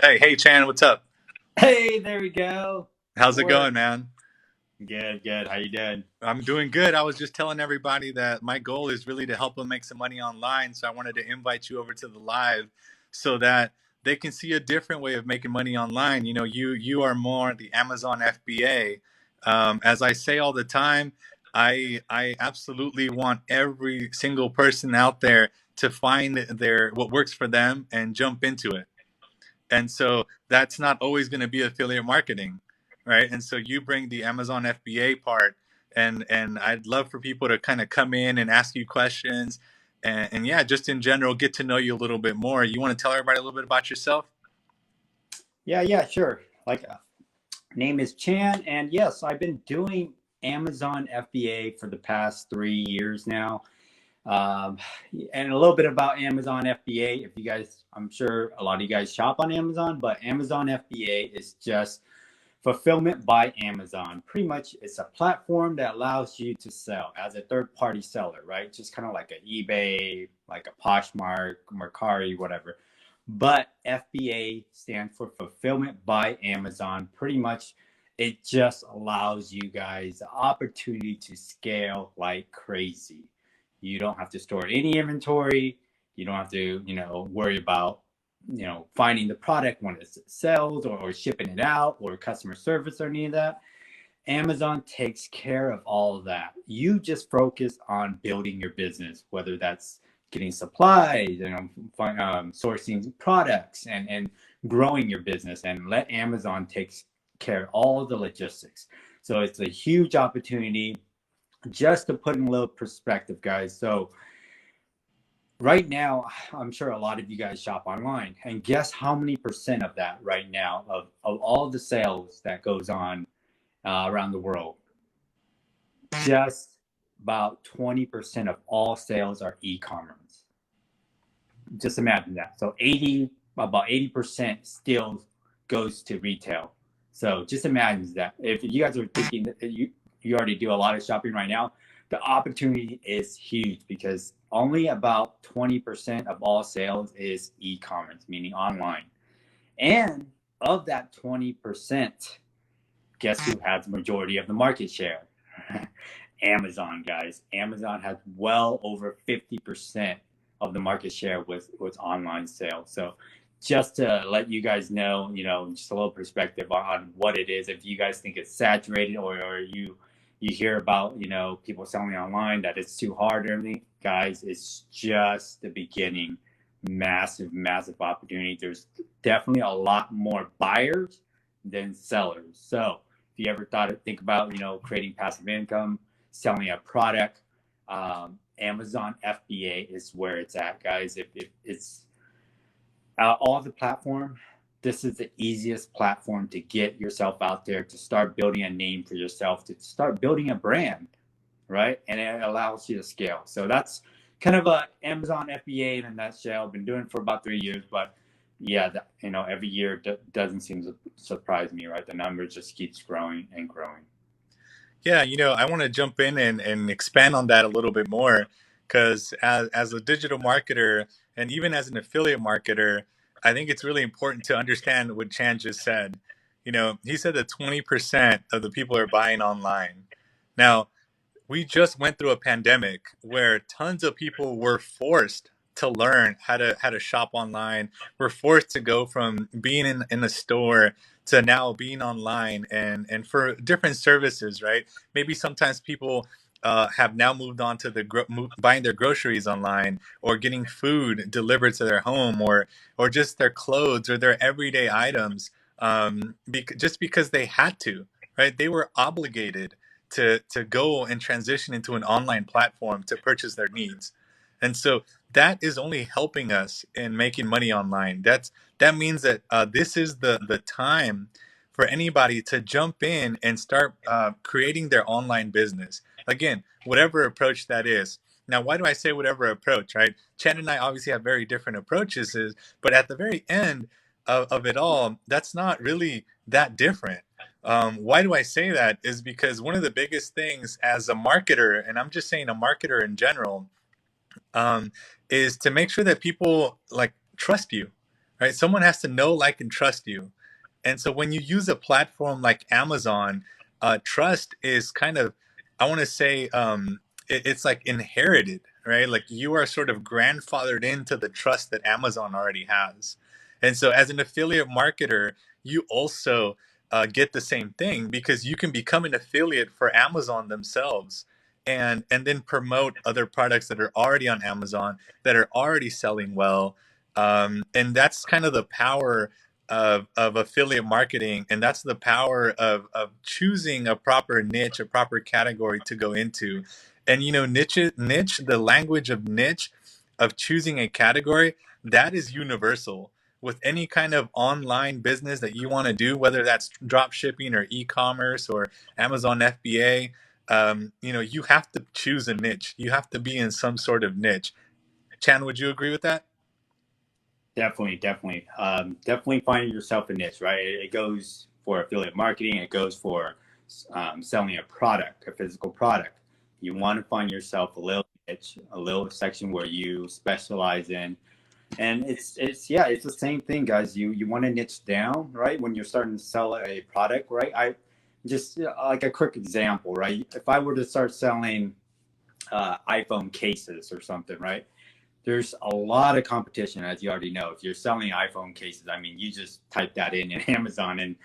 Hey, Chan, what's up? Hey, there we go. How's it Work. going, man? Good, good. How you doing? I'm doing good. I was just telling everybody that my goal is really to help them make some money online. So I wanted to invite you over to the live so that they can see a different way of making money online. You are more the Amazon FBA. As I say all the time, I absolutely want every single person out there to find their what works for them and jump into it. And so that's not always going to be affiliate marketing, right? And so you bring the Amazon FBA part, and I'd love for people to kind of come in and ask you questions, and yeah, just in general get to know you a little bit more. You want to tell everybody a little bit about yourself? Yeah, sure. Name is Chan, and yes, I've been doing Amazon FBA for the past 3 years now. Um, and a little bit about Amazon FBA. If you guys, I'm sure a lot of you guys shop on Amazon, but Amazon FBA is just fulfillment by Amazon. Pretty much, it's a platform that allows you to sell as a third-party seller, right? Just kind of like an eBay, like a Poshmark, Mercari, whatever. But FBA stands for Fulfillment by Amazon. Pretty much, it just allows you guys the opportunity to scale like crazy. You don't have to store any inventory. You don't have to, worry about finding the product when it sells, or shipping it out, or customer service, or any of that. Amazon takes care of all of that. You just focus on building your business, whether that's getting supplies, sourcing products, and growing your business, and let Amazon take care of all of the logistics. So it's a huge opportunity. Just to put in a little perspective, guys. So right now, I'm sure a lot of you guys shop online, and guess how many percent of that right now, of all the sales that goes on around the world? Just about 20% of all sales are e-commerce. Just imagine that. So about 80% still goes to retail. So just imagine that. If you guys are thinking that you already do a lot of shopping right now, the opportunity is huge, because only about 20% of all sales is e-commerce, meaning online. And of that 20%, guess who has the majority of the market share? Amazon, guys. Amazon has well over 50% of the market share with online sales. So just to let you guys know, just a little perspective on what it is. If you guys think it's saturated, or you hear about, people selling online, that it's too hard or everything, guys, it's just the beginning. Massive opportunity. There's definitely a lot more buyers than sellers. So if you ever think about, creating passive income, selling a product, Amazon FBA is where it's at, guys. If it's all the platform, this is the easiest platform to get yourself out there, to start building a name for yourself, to start building a brand, right? And it allows you to scale. So that's kind of a Amazon FBA in a nutshell. Been doing it for about 3 years, but yeah, every year doesn't seem to surprise me, right? The number just keeps growing and growing. Yeah, I want to jump in and expand on that a little bit more because as a digital marketer and even as an affiliate marketer, I think it's really important to understand what Chan just said. He said that 20% of the people are buying online. Now, we just went through a pandemic where tons of people were forced to learn how to shop online. We're forced to go from being in a store to now being online and for different services, right? Maybe sometimes people have now moved on to buying their groceries online, or getting food delivered to their home, or just their clothes or their everyday items, just because they had to, right? They were obligated to go and transition into an online platform to purchase their needs. And so that is only helping us in making money online. That means that this is the time for anybody to jump in and start creating their online business. Again, whatever approach that is. Now, why do I say whatever approach, right? Chan and I obviously have very different approaches, but at the very end of it all, that's not really that different. Why do I say that? Is because one of the biggest things as a marketer, and I'm just saying a marketer in general, is to make sure that people like trust you, right? Someone has to know, like, and trust you. And so when you use a platform like Amazon, trust is kind of, I want to say, it's like inherited, right? Like you are sort of grandfathered into the trust that Amazon already has. And so as an affiliate marketer, you also get the same thing because you can become an affiliate for Amazon themselves and then promote other products that are already on Amazon that are already selling well. And that's kind of the power of affiliate marketing, and that's the power of choosing a proper niche, a proper category to go into. And niche, the language of niche, of choosing a category, that is universal with any kind of online business that you want to do, whether that's drop shipping or e-commerce or Amazon FBA. You have to choose a niche. You have to be in some sort of niche. Chan, would you agree with that? Definitely, definitely, definitely finding yourself a niche, right? It goes for affiliate marketing. It goes for selling a product, a physical product. You want to find yourself a little niche, a little section where you specialize in, and it's yeah, it's the same thing, guys. You want to niche down, right? When you're starting to sell a product, right? I just like a quick example, right? If I were to start selling iPhone cases or something, right? There's a lot of competition, as you already know. If you're selling iPhone cases, I mean, you just type that in Amazon, and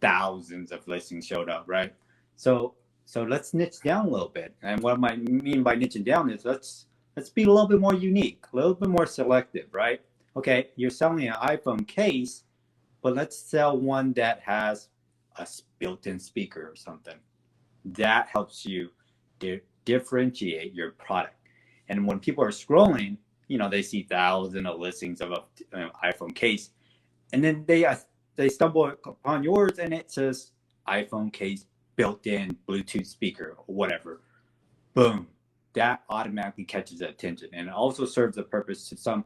thousands of listings showed up, right? So, so let's niche down a little bit. And what I mean by niching down is let's be a little bit more unique, a little bit more selective, right? Okay, you're selling an iPhone case, but let's sell one that has a built-in speaker or something. That helps you differentiate your product. And when people are scrolling, they see thousands of listings of an iPhone case, and then they stumble upon yours, and it says iPhone case, built-in Bluetooth speaker, or whatever. Boom, that automatically catches attention, and it also serves a purpose to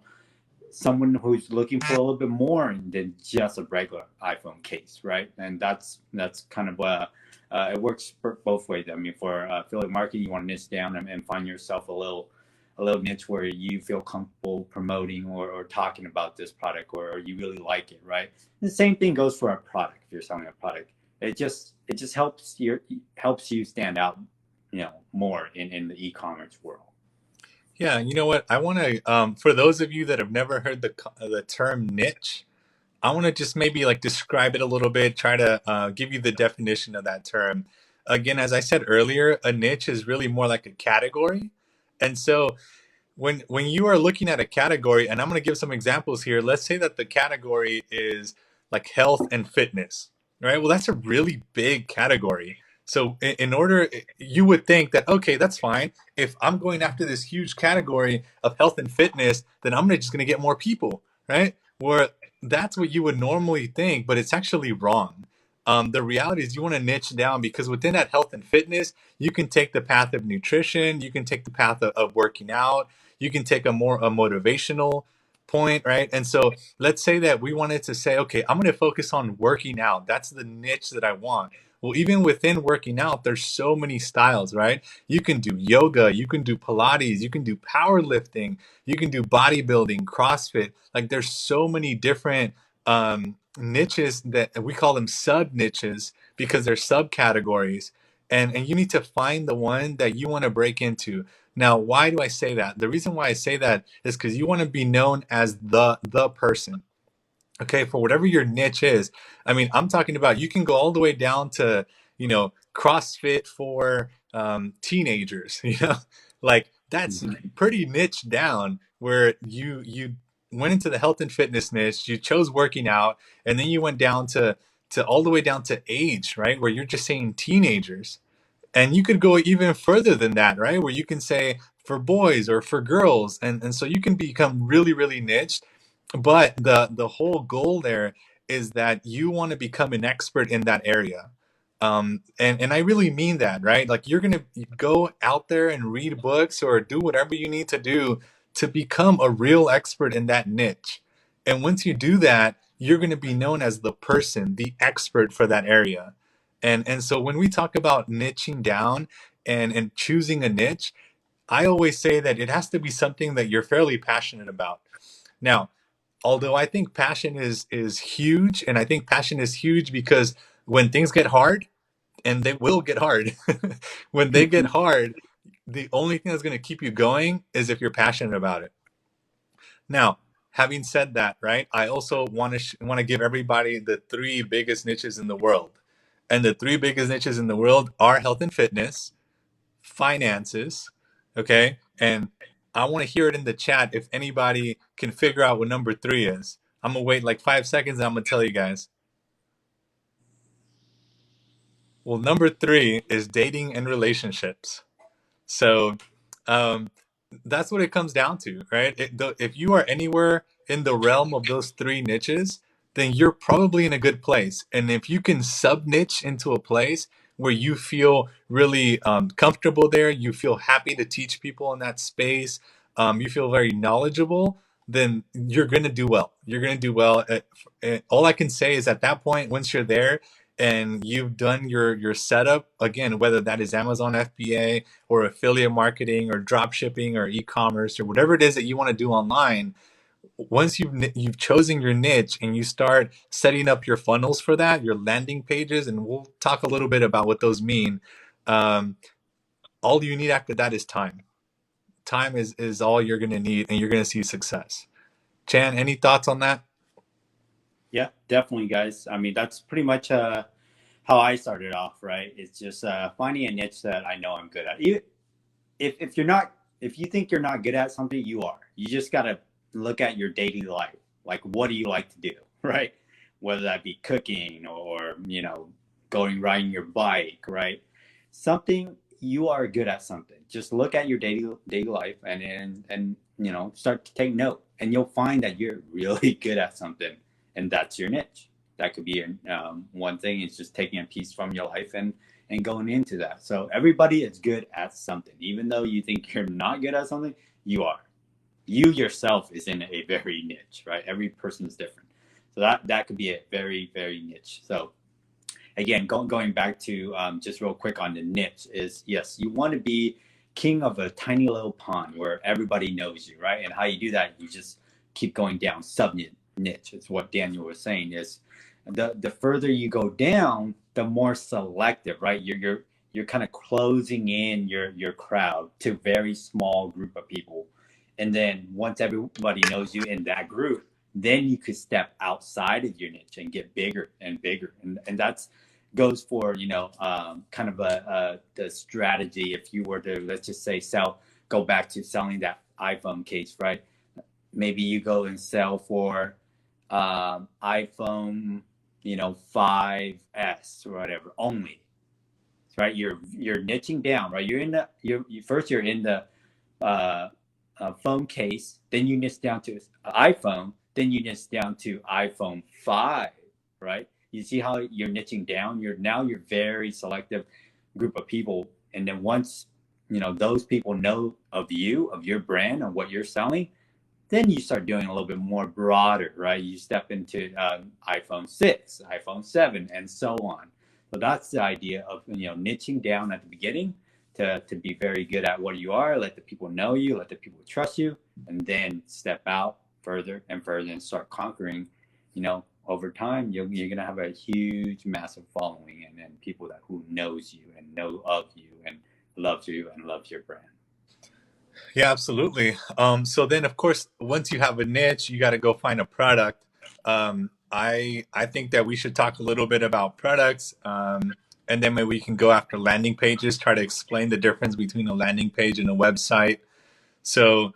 someone who's looking for a little bit more than just a regular iPhone case, right? And that's kind of it works for both ways. I mean, for affiliate marketing, you want to niche down and find yourself a little niche where you feel comfortable promoting or talking about this product, or you really like it, right? And the same thing goes for a product. If you're selling a product, it just helps you stand out, more in the e-commerce world. Yeah, you know what? I want to, for those of you that have never heard the term niche, I want to just maybe like describe it a little bit, try to give you the definition of that term. Again, as I said earlier, a niche is really more like a category. And so when you are looking at a category, and I'm going to give some examples here. Let's say that the category is like health and fitness, right? Well, that's a really big category. So in order, you would think that, okay, that's fine. If I'm going after this huge category of health and fitness, then I'm just going to get more people, right? Where that's what you would normally think, but it's actually wrong. The reality is you want to niche down because within that health and fitness, you can take the path of nutrition, you can take the path of working out, you can take a motivational point, right? And so let's say that we wanted to say, okay, I'm going to focus on working out. That's the niche that I want. Well, even within working out, there's so many styles, right? You can do yoga, you can do Pilates, you can do powerlifting, you can do bodybuilding, CrossFit. Like there's so many different niches that we call them sub niches because they're subcategories. And you need to find the one that you want to break into. Now, why do I say that? The reason why I say that is because you want to be known as the person. Okay, for whatever your niche is. I mean, I'm talking about you can go all the way down to, CrossFit for teenagers, like that's Mm-hmm. pretty niche down where you went into the health and fitness niche, you chose working out, and then you went down to all the way down to age, right? Where you're just saying teenagers. And you could go even further than that, right? Where you can say for boys or for girls. And so you can become really, really niche. But the whole goal there is that you want to become an expert in that area. And I really mean that, right? Like you're gonna go out there and read books or do whatever you need to do to become a real expert in that niche. And once you do that, you're gonna be known as the person, the expert for that area. And so when we talk about niching down and choosing a niche, I always say that it has to be something that you're fairly passionate about. Now, although I think passion is huge, and I think passion is huge because when things get hard, and they will get hard, when they get hard, the only thing that's going to keep you going is if you're passionate about it. Now, having said that, right, I also want to give everybody the three biggest niches in the world, and the three biggest niches in the world are health and fitness, finances, okay, and I want to hear it in the chat if anybody can figure out what number three is. I'm gonna wait like 5 seconds, and I'm gonna tell you guys. Well, number three is dating and relationships. So um, that's what it comes down to, right? If you are anywhere in the realm of those three niches, then you're probably in a good place. And if you can sub niche into a place where you feel really comfortable there, you feel happy to teach people in that space, you feel very knowledgeable, then you're going to do well. You're going to do well. All I can say is at that point, once you're there, and you've done your setup again, whether that is Amazon FBA or affiliate marketing or drop shipping or e-commerce or whatever it is that you want to do online, once you've chosen your niche and you start setting up your funnels for that, your landing pages, and we'll talk a little bit about what those mean. um, all you need after that is time. Time is all you're going to need, and you're going to see success. Chan, any thoughts on that? Yeah, definitely, guys. I mean, that's pretty much how I started off, right? It's just finding a niche that I know I'm good at. If you're not, if you think you're not good at something, you are. You just gotta look at your daily life. Like, what do you like to do, right? Whether that be cooking or going riding your bike, right? Something you are good at something. Just look at your daily life and start to take note, and you'll find that you're really good at something, and that's your niche. That could be one thing. Is just taking a piece from your life and going into that. So everybody is good at something. Even though you think you're not good at something, you are. You yourself is in a very niche, right? Every person is different. So that could be a very, very niche. So again, going back to just real quick on the niche is, yes, you want to be king of a tiny little pond where everybody knows you, right? And how you do that, you just keep going down sub niche. It's what Daniel was saying is the further you go down, the more selective, right? You're kind of closing in your crowd to a very small group of people. And then once everybody knows you in that group, then you could step outside of your niche and get bigger and bigger. And that's goes for kind of the strategy. If you were to, let's just say, go back to selling that iPhone case, right? Maybe you go and sell for iPhone 5S or whatever only, right? You're niching down, right? You're in the you're in the uh, phone case, then you niche down to iPhone, then you niche down to iPhone 5, right? You see how you're niching down. You're very selective group of people, and then once those people know of you, of your brand, and what you're selling, then you start doing a little bit more broader, right? You step into iPhone 6, iPhone 7, and so on. So that's the idea of niching down at the beginning to be very good at what you are, let the people know you, let the people trust you, and then step out further and further and start conquering. Over time, you're going to have a huge, massive following, and people who knows you and know of you and loves you and loves your brand. Yeah, absolutely. So then, of course, once you have a niche, you got to go find a product. I think that we should talk a little bit about products, and then maybe we can go after landing pages. Try to explain the difference between a landing page and a website. So,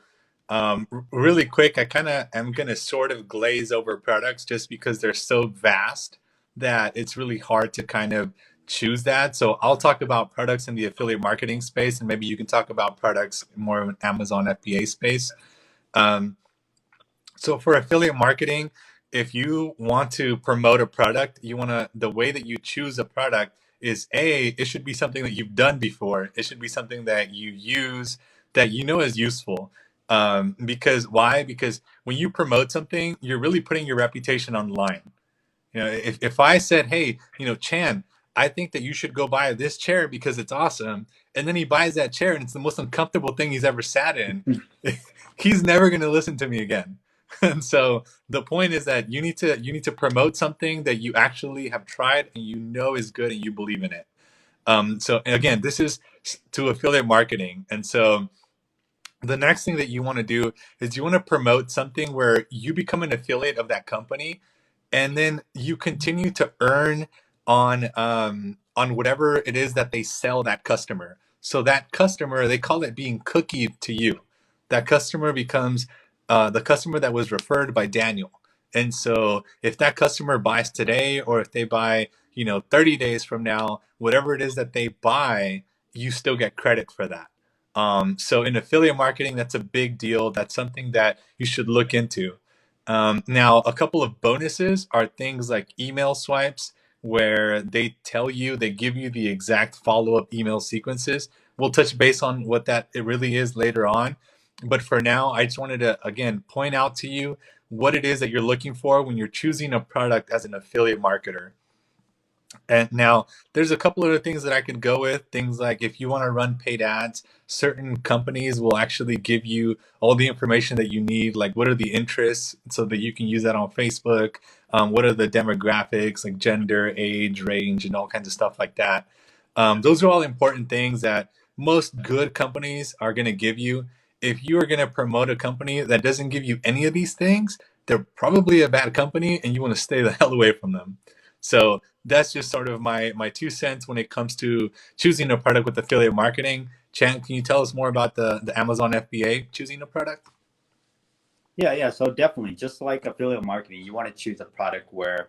really quick, I kind of am going to sort of glaze over products just because they're so vast that it's really hard to kind of choose that. So I'll talk about products in the affiliate marketing space, and maybe you can talk about products more in Amazon FBA space. Um, so for affiliate marketing, if you want to promote a product, the way that you choose a product is it should be something that you've done before. It should be something that you use that you know is useful. Because why? Because when you promote something, you're really putting your reputation online. If I said, hey, Chan, I think that you should go buy this chair because it's awesome, and then he buys that chair and it's the most uncomfortable thing he's ever sat in, he's never going to listen to me again. And so the point is that you need to promote something that you actually have tried and you know is good and you believe in it. So again, this is to affiliate marketing. And so the next thing that you want to do is you want to promote something where you become an affiliate of that company, and then you continue to earn on whatever it is that they sell that customer. So that customer, they call it being cookied to you. That customer becomes the customer that was referred by Daniel. And so if that customer buys today, or if they buy 30 days from now, whatever it is that they buy, you still get credit for that. So in affiliate marketing, that's a big deal. That's something that you should look into. Now, a couple of bonuses are things like email swipes, where they give you the exact follow up email sequences. We'll touch base on what that it really is later on. But for now, I just wanted to, again, point out to you what it is that you're looking for when you're choosing a product as an affiliate marketer. And now there's a couple other things that I could go with. Things like if you want to run paid ads, certain companies will actually give you all the information that you need, like what are the interests, so that you can use that on Facebook. What are the demographics, like gender, age, range, and all kinds of stuff like that. Those are all important things that most good companies are going to give you. If you are going to promote a company that doesn't give you any of these things, they're probably a bad company and you want to stay the hell away from them. So that's just sort of my 2 cents when it comes to choosing a product with affiliate marketing. Chan, can you tell us more about the Amazon FBA choosing a product? Yeah, yeah. So definitely, just like affiliate marketing, you want to choose a product where,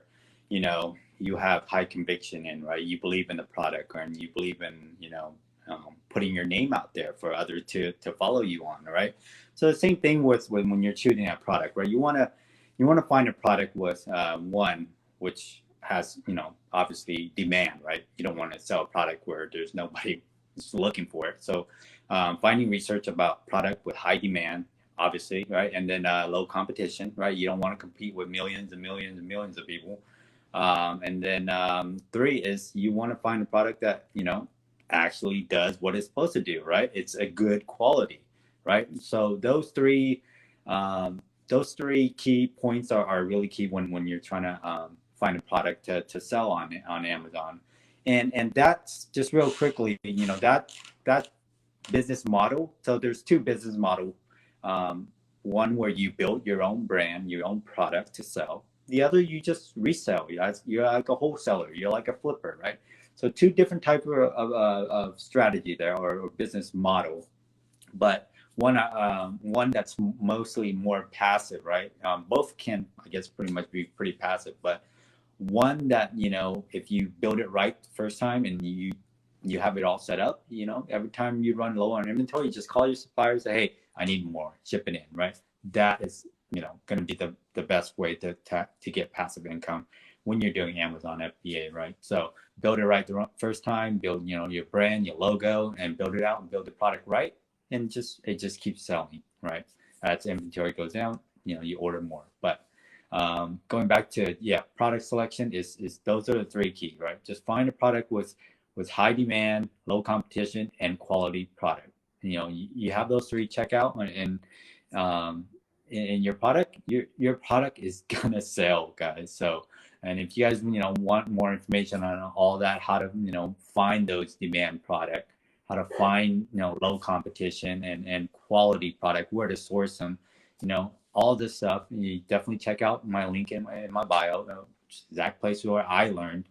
you have high conviction in, right? You believe in the product, and you believe in, putting your name out there for others to follow you on, right? So the same thing with when you're choosing a product, right? You want to find a product with one which has, obviously demand, right? You don't want to sell a product where there's nobody looking for it. So finding research about product with high demand, obviously, right? And then low competition, right? You don't want to compete with millions and millions and millions of people. And then three is you want to find a product that, actually does what it's supposed to do, right? It's a good quality, right? So those three key points are really key when you're trying to find a product to sell on Amazon. And that's just real quickly, that business model. So there's two business model. Um, One where you build your own brand, your own product to sell. The other you just resell. You're like a wholesaler. You're like a flipper, right? So two different type of strategy there, or business model. But one that's mostly more passive, right? Both can, I guess, pretty much be pretty passive, but one that, if you build it right the first time and you have it all set up, every time you run low on inventory, you just call your suppliers, say, hey, I need more, ship it in, right? That is, going to be the best way to get passive income when you're doing Amazon FBA, right? So build it right the first time, build, your brand, your logo, and build it out and build the product right, and it just keeps selling, right? As inventory goes down, you order more. But going back to, yeah, product selection is those are the three key, right? Just find a product with high demand, low competition, and quality product. You have those three check out, and in your product, your product is gonna sell, guys. So, and if you guys want more information on all that, how to find those demand product, how to find low competition and quality product, where to source them, all this stuff, you definitely check out my link in my bio, exact place where I learned.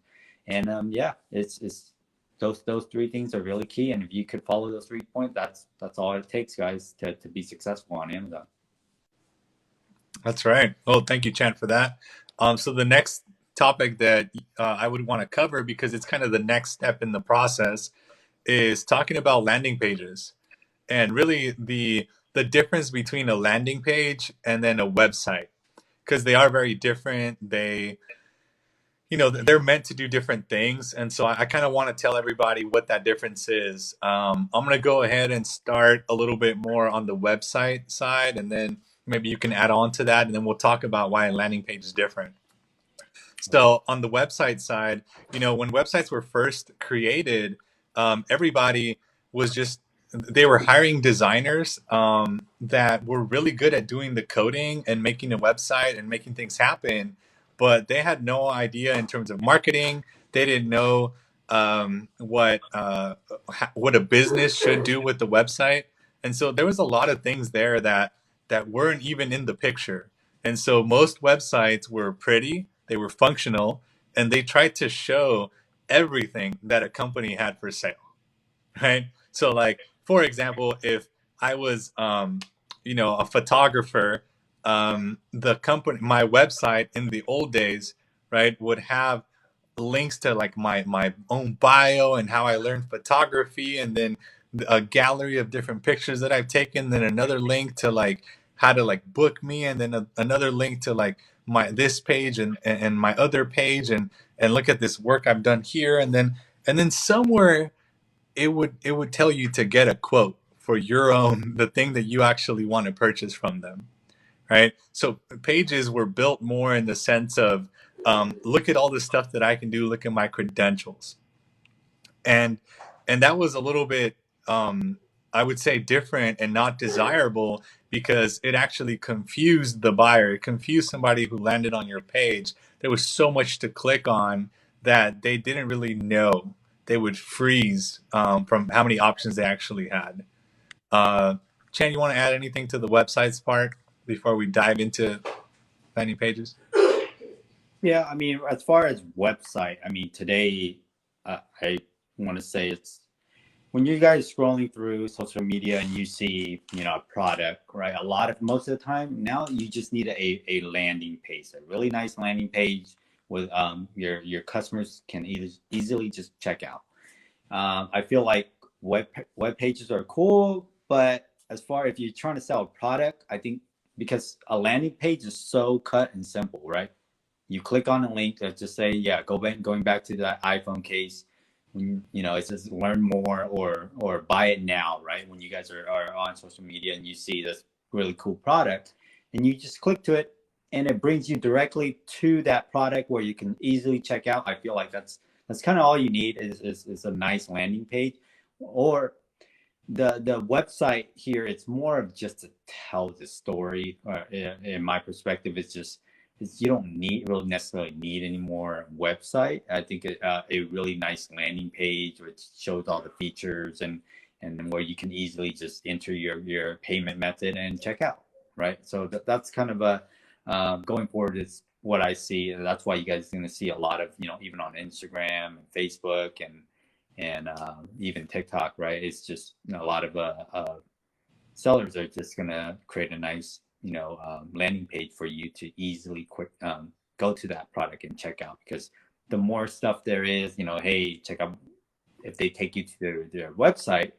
And yeah, it's those three things are really key. And if you could follow those 3 points, that's all it takes, guys, to be successful on Amazon. That's right. Well, thank you, Chan, for that. So the next topic that I would want to cover, because it's kind of the next step in the process, is talking about landing pages, and really the difference between a landing page and then a website, because they are very different. They're meant to do different things, and so I kind of want to tell everybody what that difference is. I'm going to go ahead and start a little bit more on the website side, and then maybe you can add on to that, and then we'll talk about why a landing page is different. So on the website side, when websites were first created, everybody was just they were hiring designers that were really good at doing the coding and making a website and making things happen, but they had no idea in terms of marketing. They didn't know what a business should do with the website, and so there was a lot of things there that weren't even in the picture. And so most websites were pretty, they were functional, and they tried to show everything that a company had for sale, right? So like for example, if I was a photographer, the company, my website in the old days, right, would have links to like my own bio and how I learned photography, and then a gallery of different pictures that I've taken, then another link to like how to like book me, and then another link to like my this page and my other page, and look at this work I've done here, and then somewhere it would tell you to get a quote for your own the thing that you actually want to purchase from them, right? So pages were built more in the sense of look at all the stuff that I can do, look at my credentials, and that was a little bit I would say different and not desirable, because it actually confused the buyer. It confused somebody who landed on your page. There was so much to click on that they didn't really know. They would freeze from how many options they actually had. uh, Chan, you want to add anything to the websites part before we dive into landing pages? Yeah, I mean, as far as website, I mean, today, I want to say it's when you guys scrolling through social media and you see, a product, right? Most of the time now you just need a landing page, a really nice landing page with your customers can easily just check out. I feel like web pages are cool, but as far if you're trying to sell a product, I think because a landing page is so cut and simple, right? You click on a link that just say, yeah, going back to that iPhone case. It says learn more or buy it now, right? When you guys are on social media and you see this really cool product, and you just click to it, and it brings you directly to that product where you can easily check out. I feel like that's kind of all you need is a nice landing page, or the website here. It's more of just to tell the story. In my perspective, you don't really necessarily need any more website. I think a really nice landing page which shows all the features, and where you can easily just enter your payment method and check out, right? So that's kind of a going forward is what I see. That's why you guys are going to see a lot of, even on Instagram and Facebook and even TikTok, right? It's just, a lot of sellers are just gonna create a nice, landing page for you to easily go to that product and check out. Because the more stuff there is, hey, check out. If they take you to their website,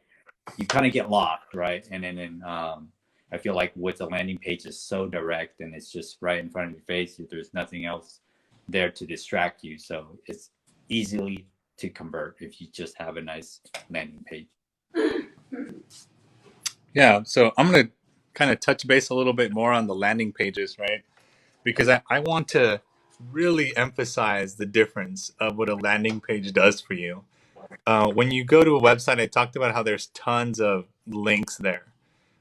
you kind of get lost, right? And then I feel like with the landing page is so direct and it's just right in front of your face. There's nothing else there to distract you, so it's easily to convert if you just have a nice landing page. Yeah, so I'm going to kind of touch base a little bit more on the landing pages, right? Because I want to really emphasize the difference of what a landing page does for you. When you go to a website, I talked about how there's tons of links there.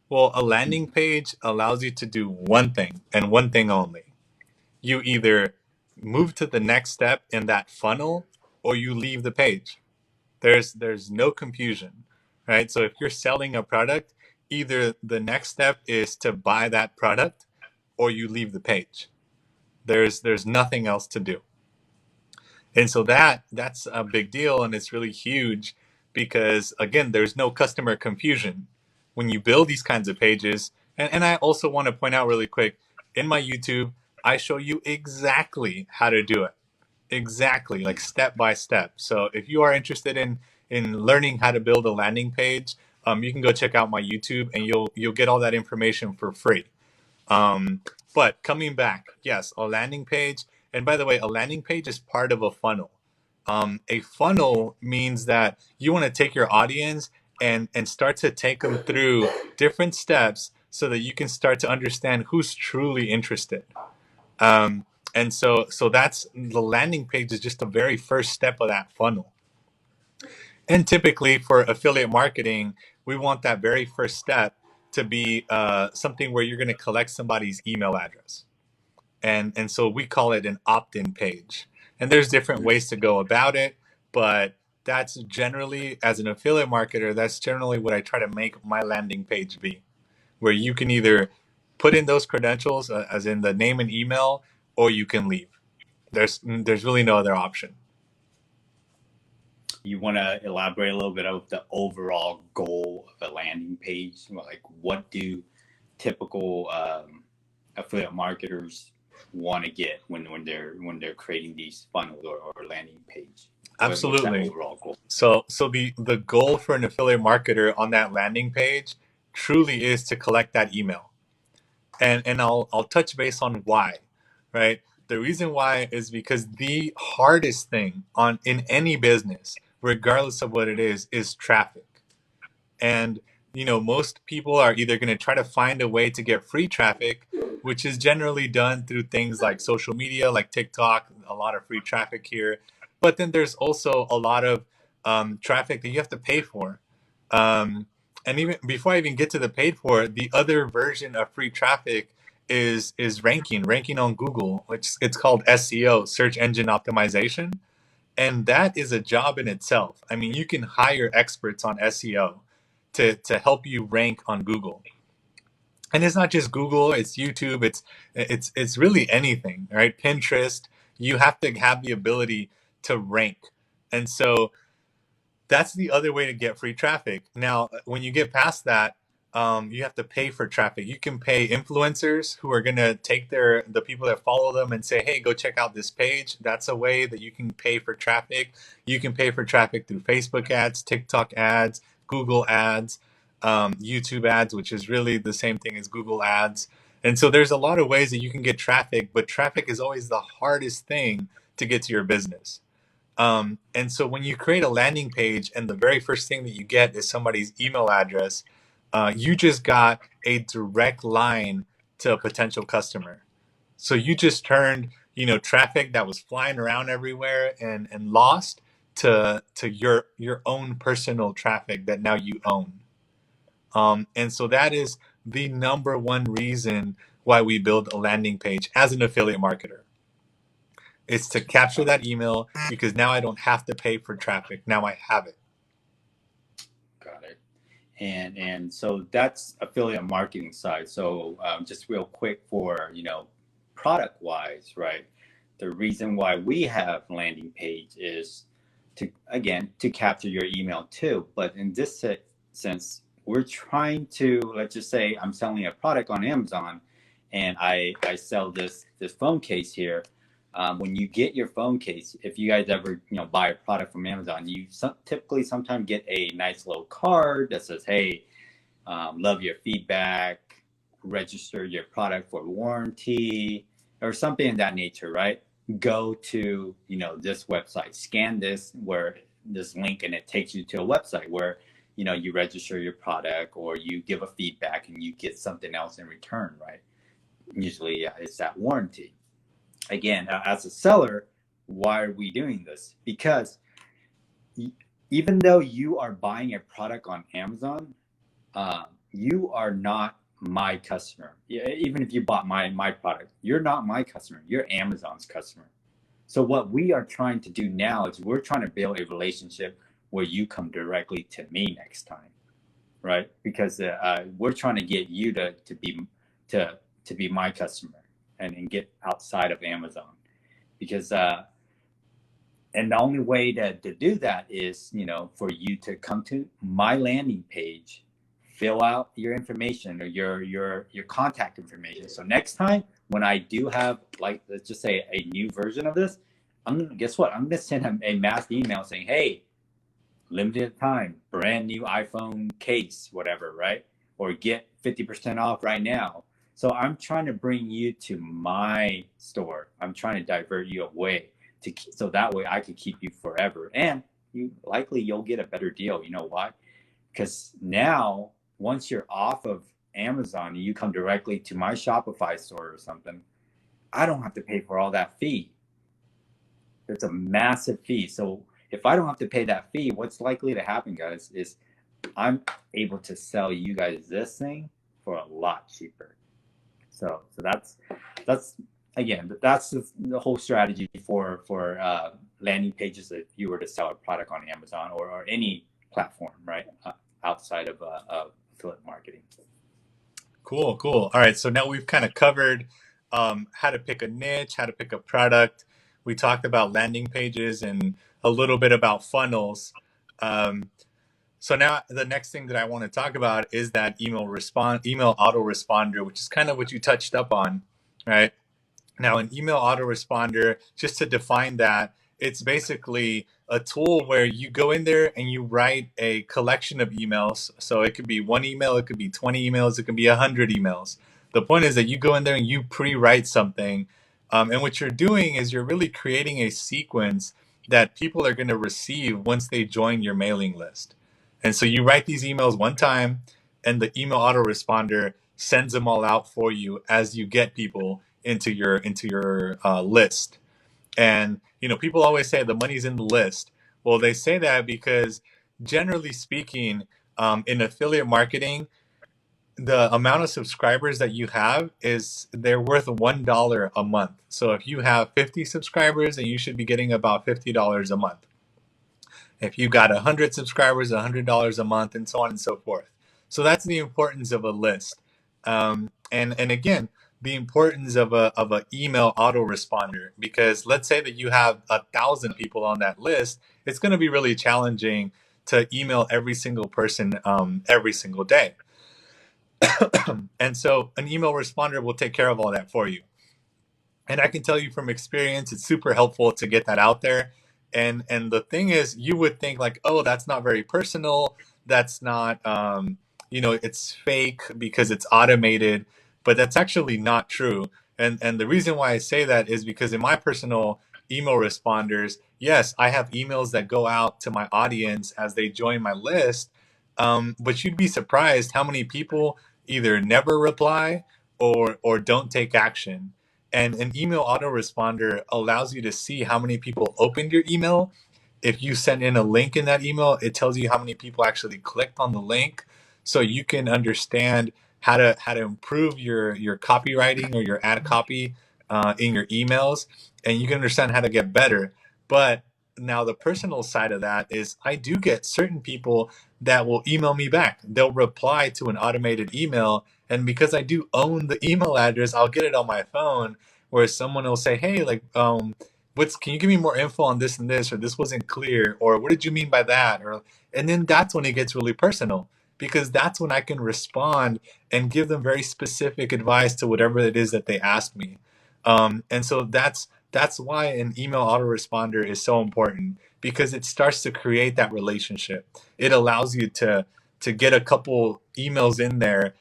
Well, a landing page allows you to do one thing and one thing only. You either move to the next step in that funnel, or you leave the page. There's no confusion, right? So if you're selling a product, either the next step is to buy that product, or you leave the page. There's nothing else to do. And so that's a big deal, and it's really huge because again, there's no customer confusion when you build these kinds of pages. And I also want to point out really quick, in my YouTube, I show you exactly how to do it. Exactly, like step by step. So if you are interested in learning how to build a landing page, you can go check out my YouTube, and you'll get all that information for free. Um, but coming back, yes, a landing page. And by the way, a landing page is part of a funnel. A funnel means that you want to take your audience and start to take them through different steps so that you can start to understand who's truly interested. Um, and so that's the landing page is just the very first step of that funnel. And typically for affiliate marketing, we want that very first step to be something where you're going to collect somebody's email address. And so we call it an opt-in page. And there's different ways to go about it, but that's generally, as an affiliate marketer, that's generally what I try to make my landing page be, where you can either put in those credentials, as in the name and email, or you can leave. There's really no other option. You want to elaborate a little bit of the overall goal of a landing page? Like, what do typical affiliate marketers want to get when they're creating these funnels or landing page? What's that Absolutely. overall goal? So the goal for an affiliate marketer on that landing page truly is to collect that email. And I'll touch base on why, right? The reason why is because the hardest thing on in any business, regardless of what it is traffic. And most people are either going to try to find a way to get free traffic, which is generally done through things like social media, like TikTok, a lot of free traffic here. But then there's also a lot of traffic that you have to pay for. And even before I even get to the paid for, the other version of free traffic is ranking on Google, which it's called SEO, search engine optimization. And that is a job in itself. I mean, you can hire experts on SEO to help you rank on Google. And it's not just Google, it's YouTube, it's really anything, right? Pinterest, you have to have the ability to rank. And so that's the other way to get free traffic. Now, when you get past that, you have to pay for traffic. You can pay influencers who are going to take the people that follow them and say, "Hey, go check out this page." That's a way that you can pay for traffic. You can pay for traffic through Facebook ads, TikTok ads, Google ads, YouTube ads, which is really the same thing as Google ads. And so there's a lot of ways that you can get traffic, but traffic is always the hardest thing to get to your business. And so when you create a landing page and the very first thing that you get is somebody's email address, you just got a direct line to a potential customer. So you just turned, traffic that was flying around everywhere and lost to your own personal traffic that now you own. And so that is the number one reason why we build a landing page as an affiliate marketer. It's to capture that email because now I don't have to pay for traffic. Now I have it. Got it. And so that's affiliate marketing side. So just real quick for product wise, right? The reason why we have landing page is to capture your email too. But in this sense, we're trying to, let's just say I'm selling a product on Amazon, and I sell this phone case here. When you get your phone case, if you guys ever buy a product from Amazon, you typically sometimes get a nice little card that says, "Hey, love your feedback, register your product for warranty," or something in that nature, right? Go to this website, scan this link, and it takes you to a website where you register your product or you give a feedback and you get something else in return, right? Usually it's that warranty. Again, as a seller, why are we doing this? Because even though you are buying a product on Amazon, you are not my customer. Even if you bought my product, you're not my customer. You're Amazon's customer. So what we are trying to do now is we're trying to build a relationship where you come directly to me next time, right? Because we're trying to get you to be my customer and get outside of Amazon. Because and the only way to do that is for you to come to my landing page, fill out your information or your contact information. So next time when I do have, like, let's just say a new version of this, guess what? I'm gonna send a mass email saying, "Hey, limited time, brand new iPhone case, whatever," right? Or get 50% off right now. So I'm trying to bring you to my store. I'm trying to divert you away so that way I can keep you forever, and you'll get a better deal. You know why? Because now once you're off of Amazon and you come directly to my Shopify store or something, I don't have to pay for all that fee. It's a massive fee. So if I don't have to pay that fee, what's likely to happen, guys, is I'm able to sell you guys this thing for a lot cheaper. So that's again, that's the whole strategy for landing pages if you were to sell a product on Amazon or any platform, right? Outside of affiliate marketing. Cool, cool. All right, so now we've kind of covered how to pick a niche, how to pick a product. We talked about landing pages and a little bit about funnels. Um, so now the next thing that I want to talk about is that email autoresponder, which is kind of what you touched up on, right? Now, an email autoresponder, just to define that, it's basically a tool where you go in there and you write a collection of emails. So it could be one email, it could be 20 emails, it could be 100 emails. The point is that you go in there and you pre-write something. And what you're doing is you're really creating a sequence that people are going to receive once they join your mailing list. And so you write these emails one time, and the email autoresponder sends them all out for you as you get people into your list. And people always say the money's in the list. Well, they say that because generally speaking, in affiliate marketing, the amount of subscribers that you have is they're worth $1 a month. So if you have 50 subscribers, then you should be getting about $50 a month. If you got 100 subscribers, $100 a month, and so on and so forth. So that's the importance of a list. And again, the importance of a email autoresponder, because let's say that you have 1,000 people on that list, it's going to be really challenging to email every single person every single day. And so an email responder will take care of all that for you. And I can tell you from experience, it's super helpful to get that out there. And the thing is, you would think like, oh, that's not very personal. That's not, it's fake because it's automated. But that's actually not true. And the reason why I say that is because in my personal email responders, yes, I have emails that go out to my audience as they join my list. But you'd be surprised how many people either never reply or don't take action. And an email autoresponder allows you to see how many people opened your email. If you send in a link in that email, it tells you how many people actually clicked on the link, so you can understand how to improve your copywriting or your ad copy in your emails, and you can understand how to get better. But now the personal side of that is I do get certain people that will email me back. They'll reply to an automated email, and because I do own the email address, I'll get it on my phone where someone will say, "Hey, like, can you give me more info on this and this, or this wasn't clear, or what did you mean by that?" And then that's when it gets really personal, because that's when I can respond and give them very specific advice to whatever it is that they ask me. And so that's why an email autoresponder is so important, because it starts to create that relationship. It allows you to get a couple emails in there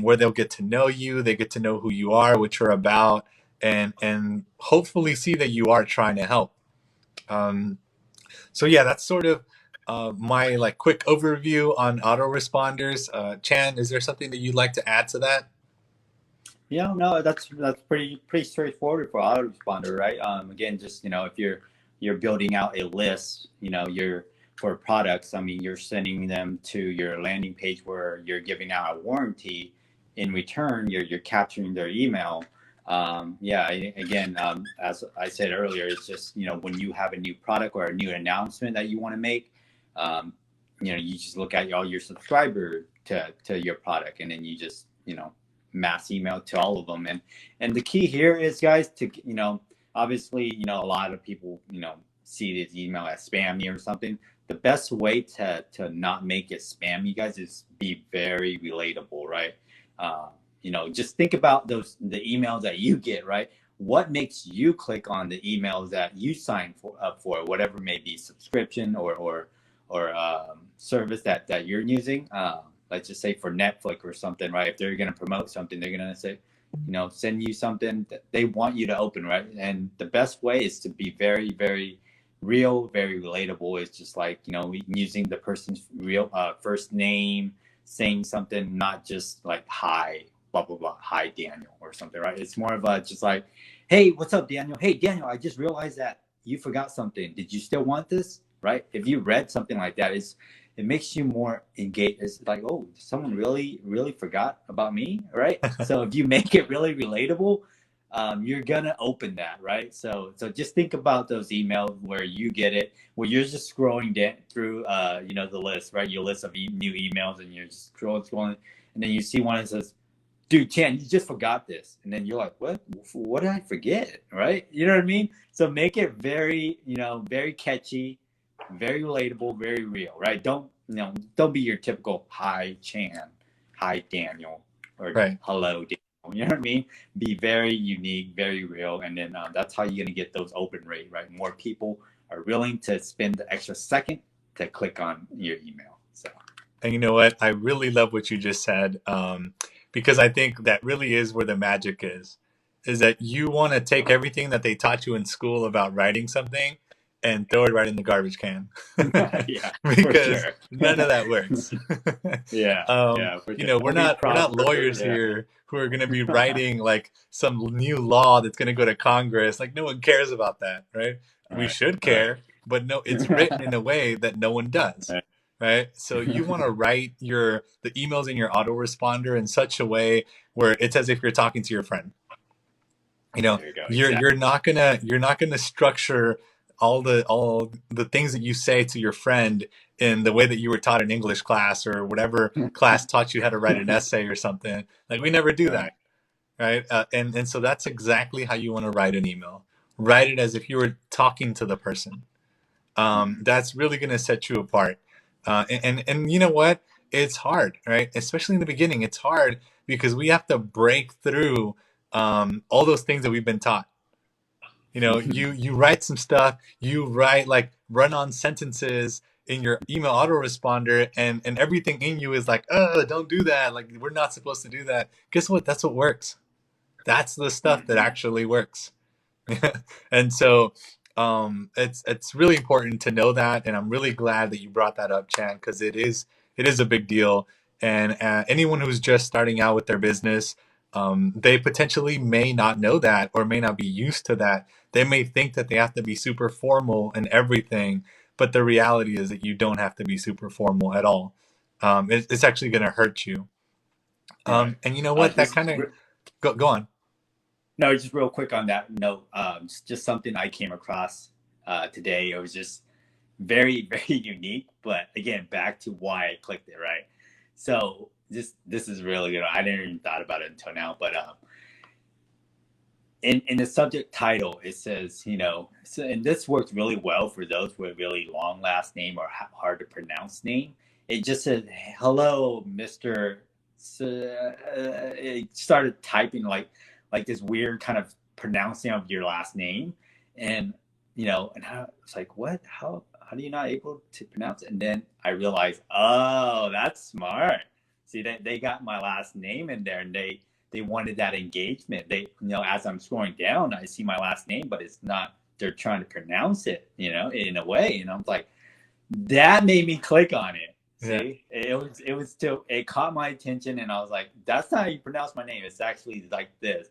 where they'll get to know you, they get to know who you are, what you're about, and hopefully see that you are trying to help. So yeah, that's sort of my like quick overview on autoresponders. Chan, is there something that you'd like to add to that? Yeah, no, that's pretty straightforward for autoresponder, right? Again, just if you're building out a list, you're for products. I mean, you're sending them to your landing page where you're giving out a warranty. In return, you're capturing their email. Yeah, again, as I said earlier, it's just when you have a new product or a new announcement that you want to make, you just look at all your subscribers to your product, and then you just mass email to all of them. And the key here is, guys, to obviously a lot of people see this email as spammy or something. The best way to not make it spammy, guys, is be very relatable, right? Just think about the emails that you get, right? What makes you click on the emails that you sign up for, whatever may be subscription or service that you're using. Let's just say for Netflix or something, right? If they're going to promote something, they're going to say, send you something that they want you to open, right? And the best way is to be very, very real, very relatable. It's just like, using the person's real first name, saying something, not just like, hi, blah, blah, blah, hi, Daniel, or something, right? It's more of a just like, hey, what's up, Daniel? Hey, Daniel, I just realized that you forgot something. Did you still want this? right? If you read something like that, it makes you more engaged. It's like, oh, someone really forgot about me, right? So if you make it really relatable, you're gonna open that, right? So just think about those emails where you get it, where you're just scrolling down through, the list, right? Your list of new emails, and you're just scrolling, and then you see one that says, dude, Chan, you just forgot this. And then you're like, what? What did I forget? Right? You know what I mean? So make it very, very catchy, very relatable, very real, right? Don't be your typical hi Chan, hi Daniel, or Right. hello Daniel. You know what I mean? Be very unique, very real, and then that's how you're gonna get those open rate, right? More people are willing to spend the extra second to click on your email. So And you know what? I really love what you just said, because I think that really is where the magic is that you want to take everything that they taught you in school about writing something and throw it right in the garbage can yeah, for because sure. none of that works. Yeah, yeah, for sure. We're Don't be not proper. lawyers Yeah, here who are going to be writing like some new law that's going to go to Congress. Like no one cares about that, right? We right, should right, care, but no, it's written in a way that no one does, right. right? So you want to write the emails in your autoresponder in such a way where it's as if you're talking to your friend. There you go. Exactly. You're not gonna structure all the things that you say to your friend in the way that you were taught in English class or whatever class taught you how to write an essay or something. Like we never do Right. that, right? And so that's exactly how you want to write an email. Write it as if you were talking to the person. Mhm. That's really going to set you apart. And you know what? It's hard, right? Especially in the beginning, it's hard because we have to break through all those things that we've been taught. You write some stuff, you write like run-on sentences in your email autoresponder, and everything in you is like, oh, don't do that. Like we're not supposed to do that. Guess what? That's what works. That's the stuff that Mhm. actually works. And so it's really important to know that, and I'm really glad that you brought that up, Chan, because it is a big deal. And anyone who's just starting out with their business, they potentially may not know that or may not be used to that. They may think that they have to be super formal and everything, but the reality is that you don't have to be super formal at all. It's actually going to hurt you. Right. And you know what? That Just kind of go on. no, just real quick on that note. Just something I came across today. It was just very, very unique. But again, back to why I clicked it. Right. So this is really good. I didn't even thought about it until now. But in the subject title, it says, so, and this works really well for those with really long last name or hard to pronounce name. It just said, "Hello, Mister." So, it started typing like this weird kind of pronouncing of your last name, and and I was like, "What? How do you not able to pronounce it?" And then I realized, oh, that's smart. See, they got my last name in there, and they wanted that engagement. They, as I'm scrolling down, I see my last name, but it's not. They're trying to pronounce it, in a way, and I'm like, that made me click on it. Yeah. See, it was still, it caught my attention, and I was like, that's not how you pronounce my name. It's actually like this,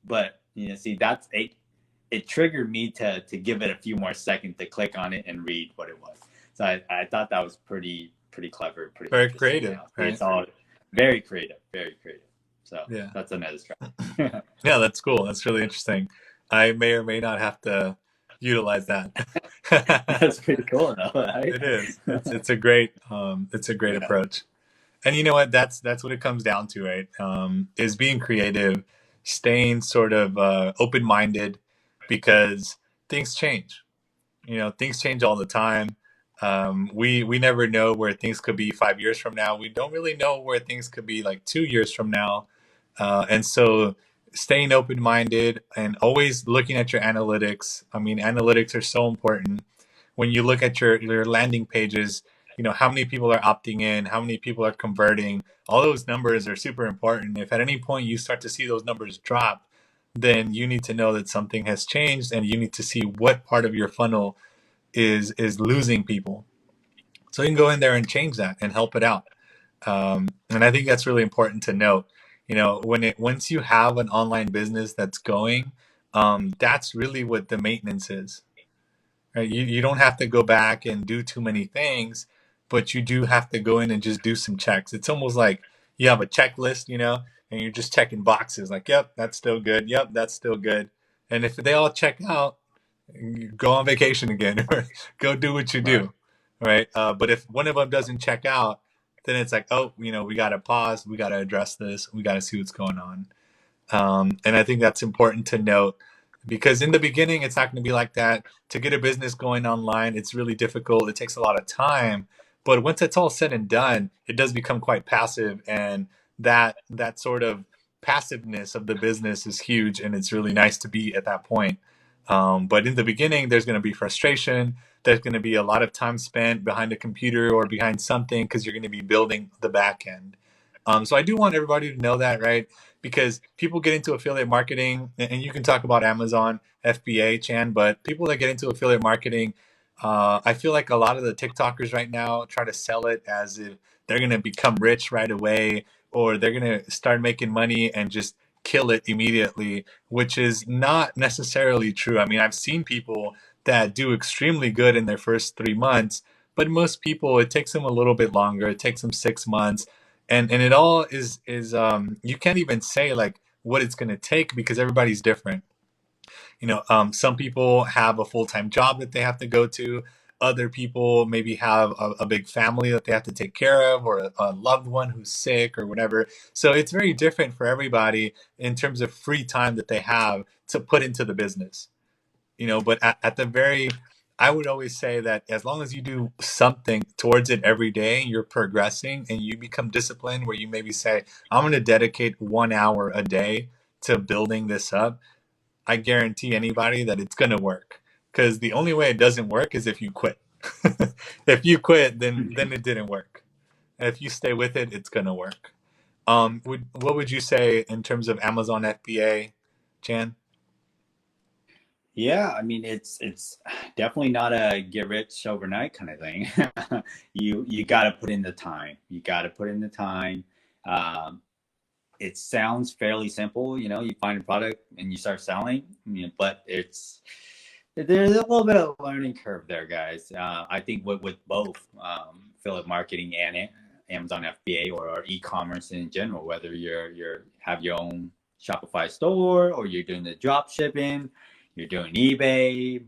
but see, that's it triggered me to give it a few more seconds to click on it and read what it was. So I thought that was pretty clever, pretty Very interesting. creative, See, right? it's all very creative, very creative. So Yeah. that's another strategy. Yeah, that's cool. That's really interesting. I may or may not have to utilize that. That's pretty cool, though, right? It is. It's a great Yeah, approach. And you know what? That's what it comes down to, right? Is being creative, staying sort of open minded, because things change. Things change all the time. We never know where things could be 5 years from now. We don't really know where things could be like 2 years from now. And so staying open minded and always looking at your analytics. I mean, analytics are so important. When you look at your landing pages, how many people are opting in, how many people are converting, all those numbers are super important. If at any point you start to see those numbers drop, then you need to know that something has changed, and you need to see what part of your funnel is losing people. So you can go in there and change that and help it out. And I think that's really important to note. Once you have an online business that's going, that's really what the maintenance is, right? You don't have to go back and do too many things, but you do have to go in and just do some checks. It's almost like you have a checklist, and you're just checking boxes like, yep, that's still good. Yep, that's still good. And if they all check out, you go on vacation again or go do what you Right. do, right? But if one of them doesn't check out, then it's like, oh, we got to pause. We got to address this. We got to see what's going on. And I think that's important to note because in the beginning, it's not going to be like that. To get a business going online, it's really difficult. It takes a lot of time. But once it's all said and done, it does become quite passive. And that sort of passiveness of the business is huge. And it's really nice to be at that point. But in the beginning, there's going to be frustration. There's going to be a lot of time spent behind a computer or behind something because you're going to be building the back end. So I do want everybody to know that, right? Because people get into affiliate marketing, and you can talk about Amazon, FBA, Chan, but people that get into affiliate marketing, I feel like a lot of the TikTokers right now try to sell it as if they're going to become rich right away or they're going to start making money and just kill it immediately, which is not necessarily true. I mean, I've seen people that do extremely good in their first 3 months, but most people, it takes them a little bit longer. It takes them 6 months and it all is you can't even say like what it's going to take because everybody's different. Some people have a full-time job that they have to go to. Other people maybe have a big family that they have to take care of or a loved one who's sick or whatever, so it's very different for everybody in terms of free time that they have to put into the business. But at the very, I would always say that as long as you do something towards it every day, you're progressing and you become disciplined where you maybe say, I'm going to dedicate 1 hour a day to building this up. I guarantee anybody that it's going to work, because the only way it doesn't work is if you quit. If you quit, then it didn't work. And if you stay with it, it's going to work. What would you say in terms of Amazon FBA, Chan? Yeah, I mean it's definitely not a get rich overnight kind of thing. You got to put in the time. You got to put in the time. Um, it sounds fairly simple, you find a product and you start selling, but there's a little bit of a learning curve there, guys. I think with both affiliate marketing and Amazon FBA or e-commerce in general, whether you're have your own Shopify store or you're doing the drop shipping, you're doing eBay,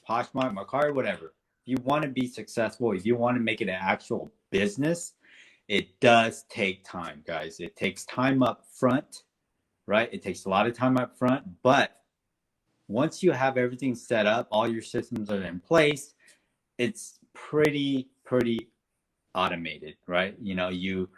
Poshmark, Mercari, whatever. If you want to be successful, if you want to make it an actual business, it does take time, guys. It takes time up front, right? It takes a lot of time up front, but once you have everything set up, all your systems are in place, it's pretty automated, right? You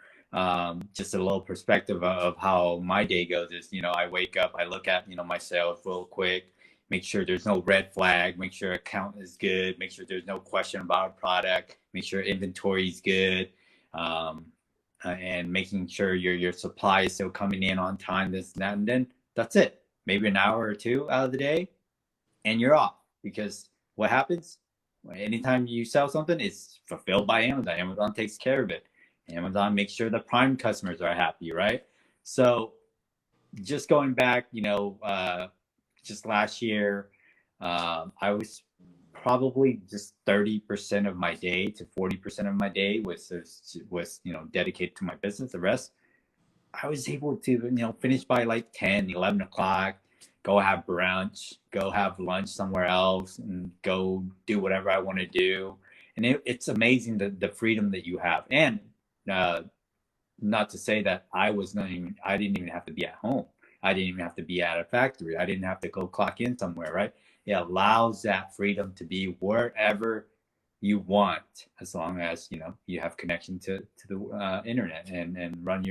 just a little perspective of how my day goes is, I wake up, I look at, my sales real quick, make sure there's no red flag, make sure account is good, make sure there's no question about a product, make sure inventory is good, um, and making sure your supply is still coming in on time, this and that, and then that's it. Maybe an hour or two out of the day, and you're off, because what happens anytime you sell something, it's fulfilled by Amazon. Amazon takes care of it. Amazon makes sure the prime customers are happy, right? So just going back, just last year, I was probably just 30% of my day to 40% of my day was dedicated to my business. The rest I was able to, finish by like 10, 11 o'clock, go have brunch, go have lunch somewhere else, and go do whatever I want to do. And it's amazing the freedom that you have. And uh, not to say that I didn't even have to be at home. I didn't even have to be at a factory. I didn't have to go clock in somewhere, right? It allows that freedom to be wherever you want, as long as you have connection to the internet and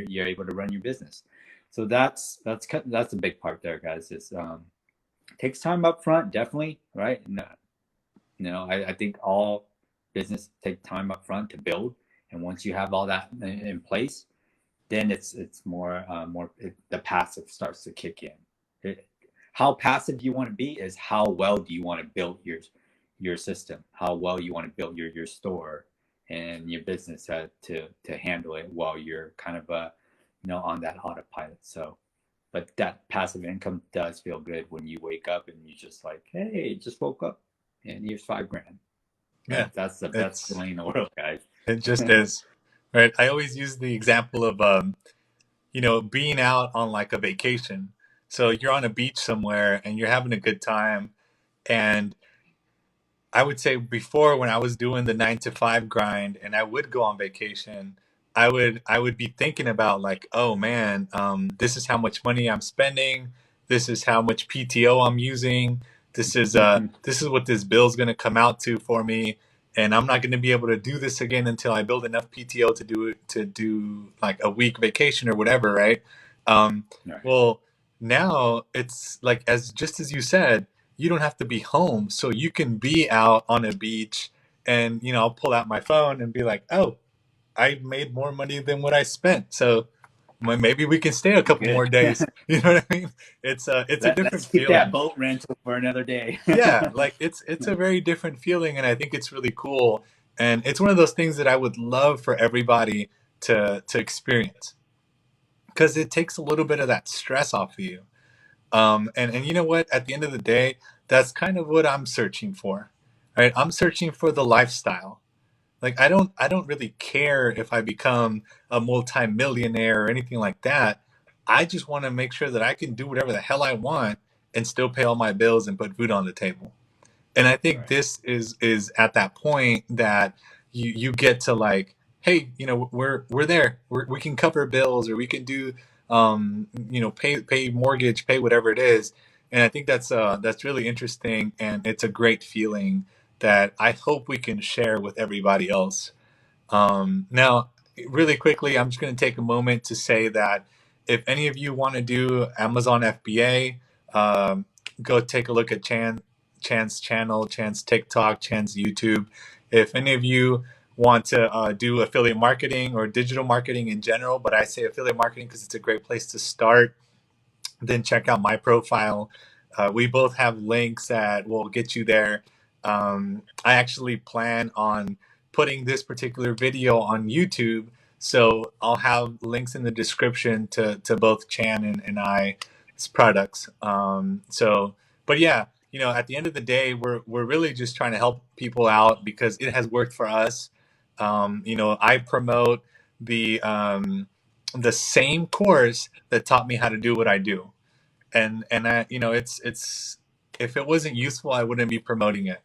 you're able to run your business. So that's a big part there, guys. Is takes time up front, definitely, right? And, I think all business take time up front to build, and once you have all that in place, then it's the passive starts to kick in. How passive you want to be is how well do you want to build your system, how well you want to build your store and your business to handle it while you're kind of on that autopilot. So, but that passive income does feel good when you wake up and you just like, hey, just woke up, and here's 5 grand. Yeah, That's the best it's feeling in the world, guys. it just is, right? I always use the example of being out on like a vacation. So you're on a beach somewhere and you're having a good time, and I would say before, when I was doing the 9 to 5 grind and I would go on vacation, I would be thinking about like, oh man, this is how much money I'm spending. This is how much PTO I'm using. This is what this bill's gonna come out to for me, and I'm not gonna be able to do this again until I build enough PTO to do like a week vacation or whatever, right? Um, Right. well, now it's like, as you said, you don't have to be home, so you can be out on a beach, and I'll pull out my phone and be like, oh, I made more money than what I spent, so maybe we can stay a couple Good. more days. You know what I mean? It's a Let's different keep that feeling. boat rental for another day. Yeah, like it's a very different feeling, and I think it's really cool, and it's one of those things that I would love for everybody to experience, because it takes a little bit of that stress off of you. And you know what? At the end of the day, that's kind of what I'm searching for, right? I'm searching for the lifestyle. Like I don't really care if I become a multimillionaire or anything like that. I just want to make sure that I can do whatever the hell I want and still pay all my bills and put food on the table. And I think Right. this is at that point that you get to like, hey, we're there. We can cover bills, or we can do pay mortgage, pay whatever it is. And I think that's really interesting, and it's a great feeling that I hope we can share with everybody else. Now, really quickly, I'm just going to take a moment to say that if any of you want to do Amazon FBA, go take a look at Chan's channel, Chan's TikTok, Chan's YouTube. If any of you want to do affiliate marketing or digital marketing in general, but I say affiliate marketing because it's a great place to start, then check out my profile. We both have links that will get you there. I actually plan on putting this particular video on YouTube, so I'll have links in the description to both Chan and I's products. But yeah, at the end of the day, we're really just trying to help people out because it has worked for us. I promote the same course that taught me how to do what I do, and I, it's if it wasn't useful, I wouldn't be promoting it.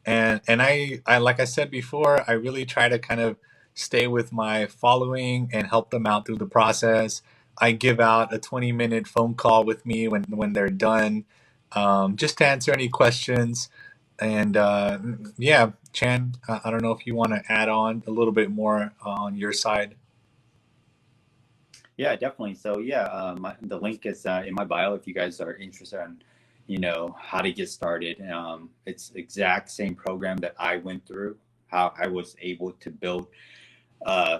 And I like I said before, I really try to kind of stay with my following and help them out through the process. I give out a 20-minute phone call with me when they're done, just to answer any questions. And yeah, Chan, I don't know if you want to add on a little bit more on your side. Yeah, definitely. So yeah, the link is in my bio if you guys are interested in, how to get started. It's exact same program that I went through, how I was able to build uh,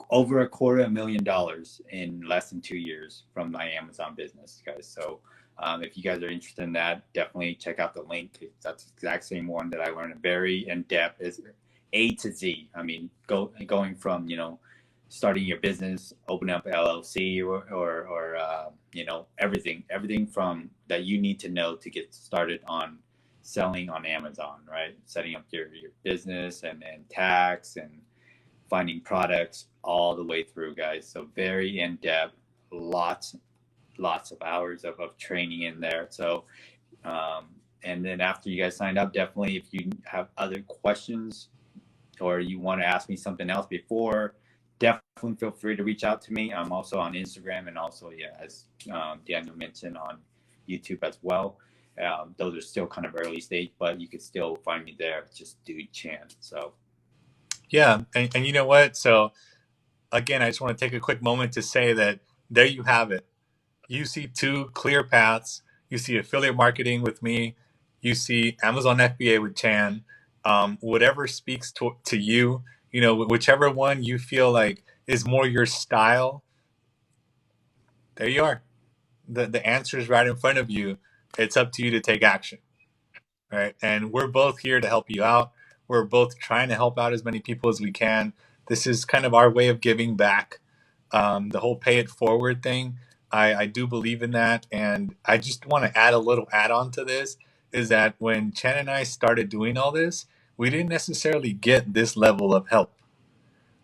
over $250,000 in less than 2 years from my Amazon business, guys. So if you guys are interested in that, definitely check out the link. That's the exact same one that I learned very in depth, is A to Z. I mean, going from starting your business, opening up LLC, or everything from that you need to know to get started on selling on Amazon, right? Setting up your business and tax and finding products all the way through, guys. So very in depth, lots of hours of training in there. So um, and then after you guys signed up, definitely if you have other questions or you want to ask me something else before, definitely feel free to reach out to me. I'm also on Instagram, and also, yeah, as Daniel mentioned, on YouTube as well. Those are still kind of early stage, but you could still find me there. Just Dude Chan. So Yeah, and you know what? So again, I just want to take a quick moment to say that there you have it. You see two clear paths. You see affiliate marketing with me. You see Amazon FBA with Chan. Whatever speaks to you, whichever one you feel like is more your style, there you are. The answer is right in front of you. It's up to you to take action. Right? And we're both here to help you out. We're both trying to help out as many people as we can. This is kind of our way of giving back. The whole pay it forward thing, I do believe in that. And I just want to add a little add on to this. is that when Chan and I started doing all this, we didn't necessarily get this level of help.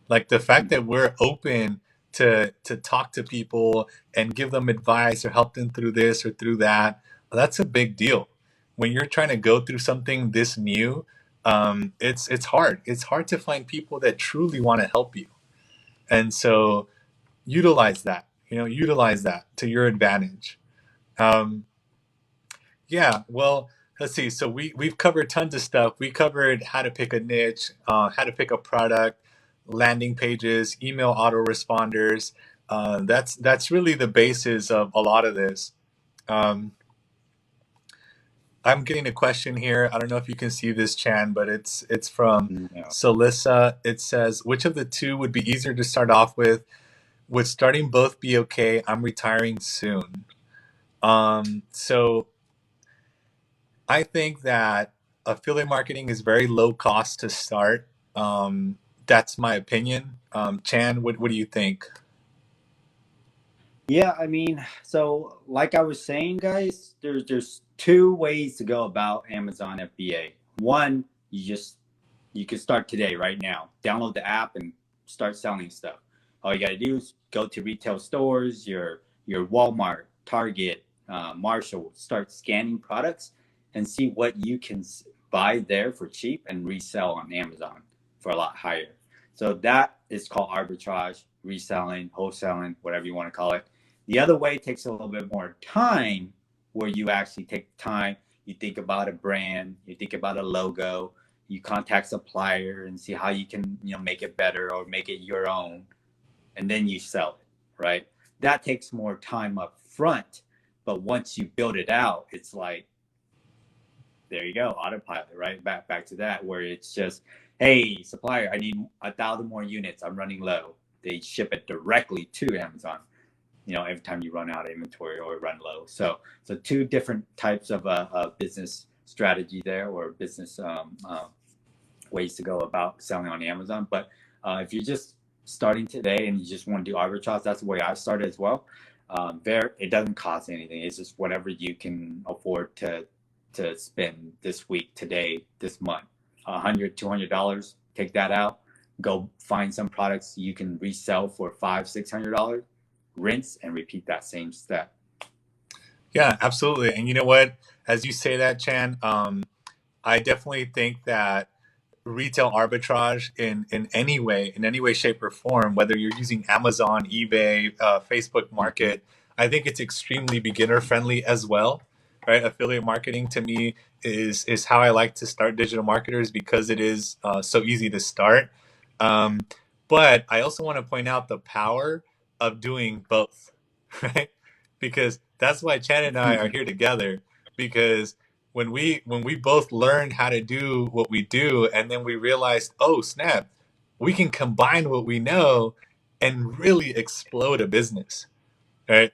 Like the fact that we're open to talk to people and give them advice or help them through this or through that, that's a big deal. When you're trying to go through something this new, it's hard. It's hard to find people that truly want to help you, and so utilize that. Utilize that to your advantage. Um, yeah, well, let's see. So we've covered tons of stuff. We covered how to pick a niche, how to pick a product, landing pages, email autoresponders. That's really the basis of a lot of this. Um, I'm getting a question here. I don't know if you can see this, Chan, but it's from No. Celissa. It says, which of the two would be easier to start off with? Would starting both be okay? I'm retiring soon. So I think that affiliate marketing is very low cost to start. That's my opinion. Chan, what do you think? Yeah, I mean, so like I was saying, guys, there's two ways to go about Amazon FBA. One, you can start today, right now. Download the app and start selling stuff. All you got to do is go to retail stores, your Walmart, Target, Marshall, start scanning products and see what you can buy there for cheap and resell on Amazon for a lot higher. So that is called arbitrage, reselling, wholesaling, whatever you want to call it. The other way takes a little bit more time, where you actually take time, you think about a brand, you think about a logo, you contact supplier and see how you can, make it better or make it your own, and then you sell it, right? That takes more time up front, but once you build it out, it's like, there you go, autopilot, right? Back to that, where it's just, hey, supplier, I need 1,000 more units, I'm running low. They ship it directly to Amazon, every time you run out of inventory or run low. So two different types of business strategy there, or business ways to go about selling on Amazon. But if you're just starting today and you just want to do arbitrage, that's the way I started as well. There, it doesn't cost anything. It's just whatever you can afford to spend this week, today, this month. $100, $200, take that out. Go find some products you can resell for $500, $600. Rinse and repeat that same step. Yeah, absolutely. And you know what? As you say that, Chan, I definitely think that retail arbitrage in any way, shape, or form, whether you're using Amazon, eBay, Facebook Mm-hmm. Market, I think it's extremely beginner friendly as well. Right, affiliate marketing to me is how I like to start digital marketers, because it is so easy to start. Um, but I also want to point out the power of doing both, right? Because that's why Chan and I are here together. Because when we both learned how to do what we do, and then we realized, oh snap, we can combine what we know and really explode a business, right?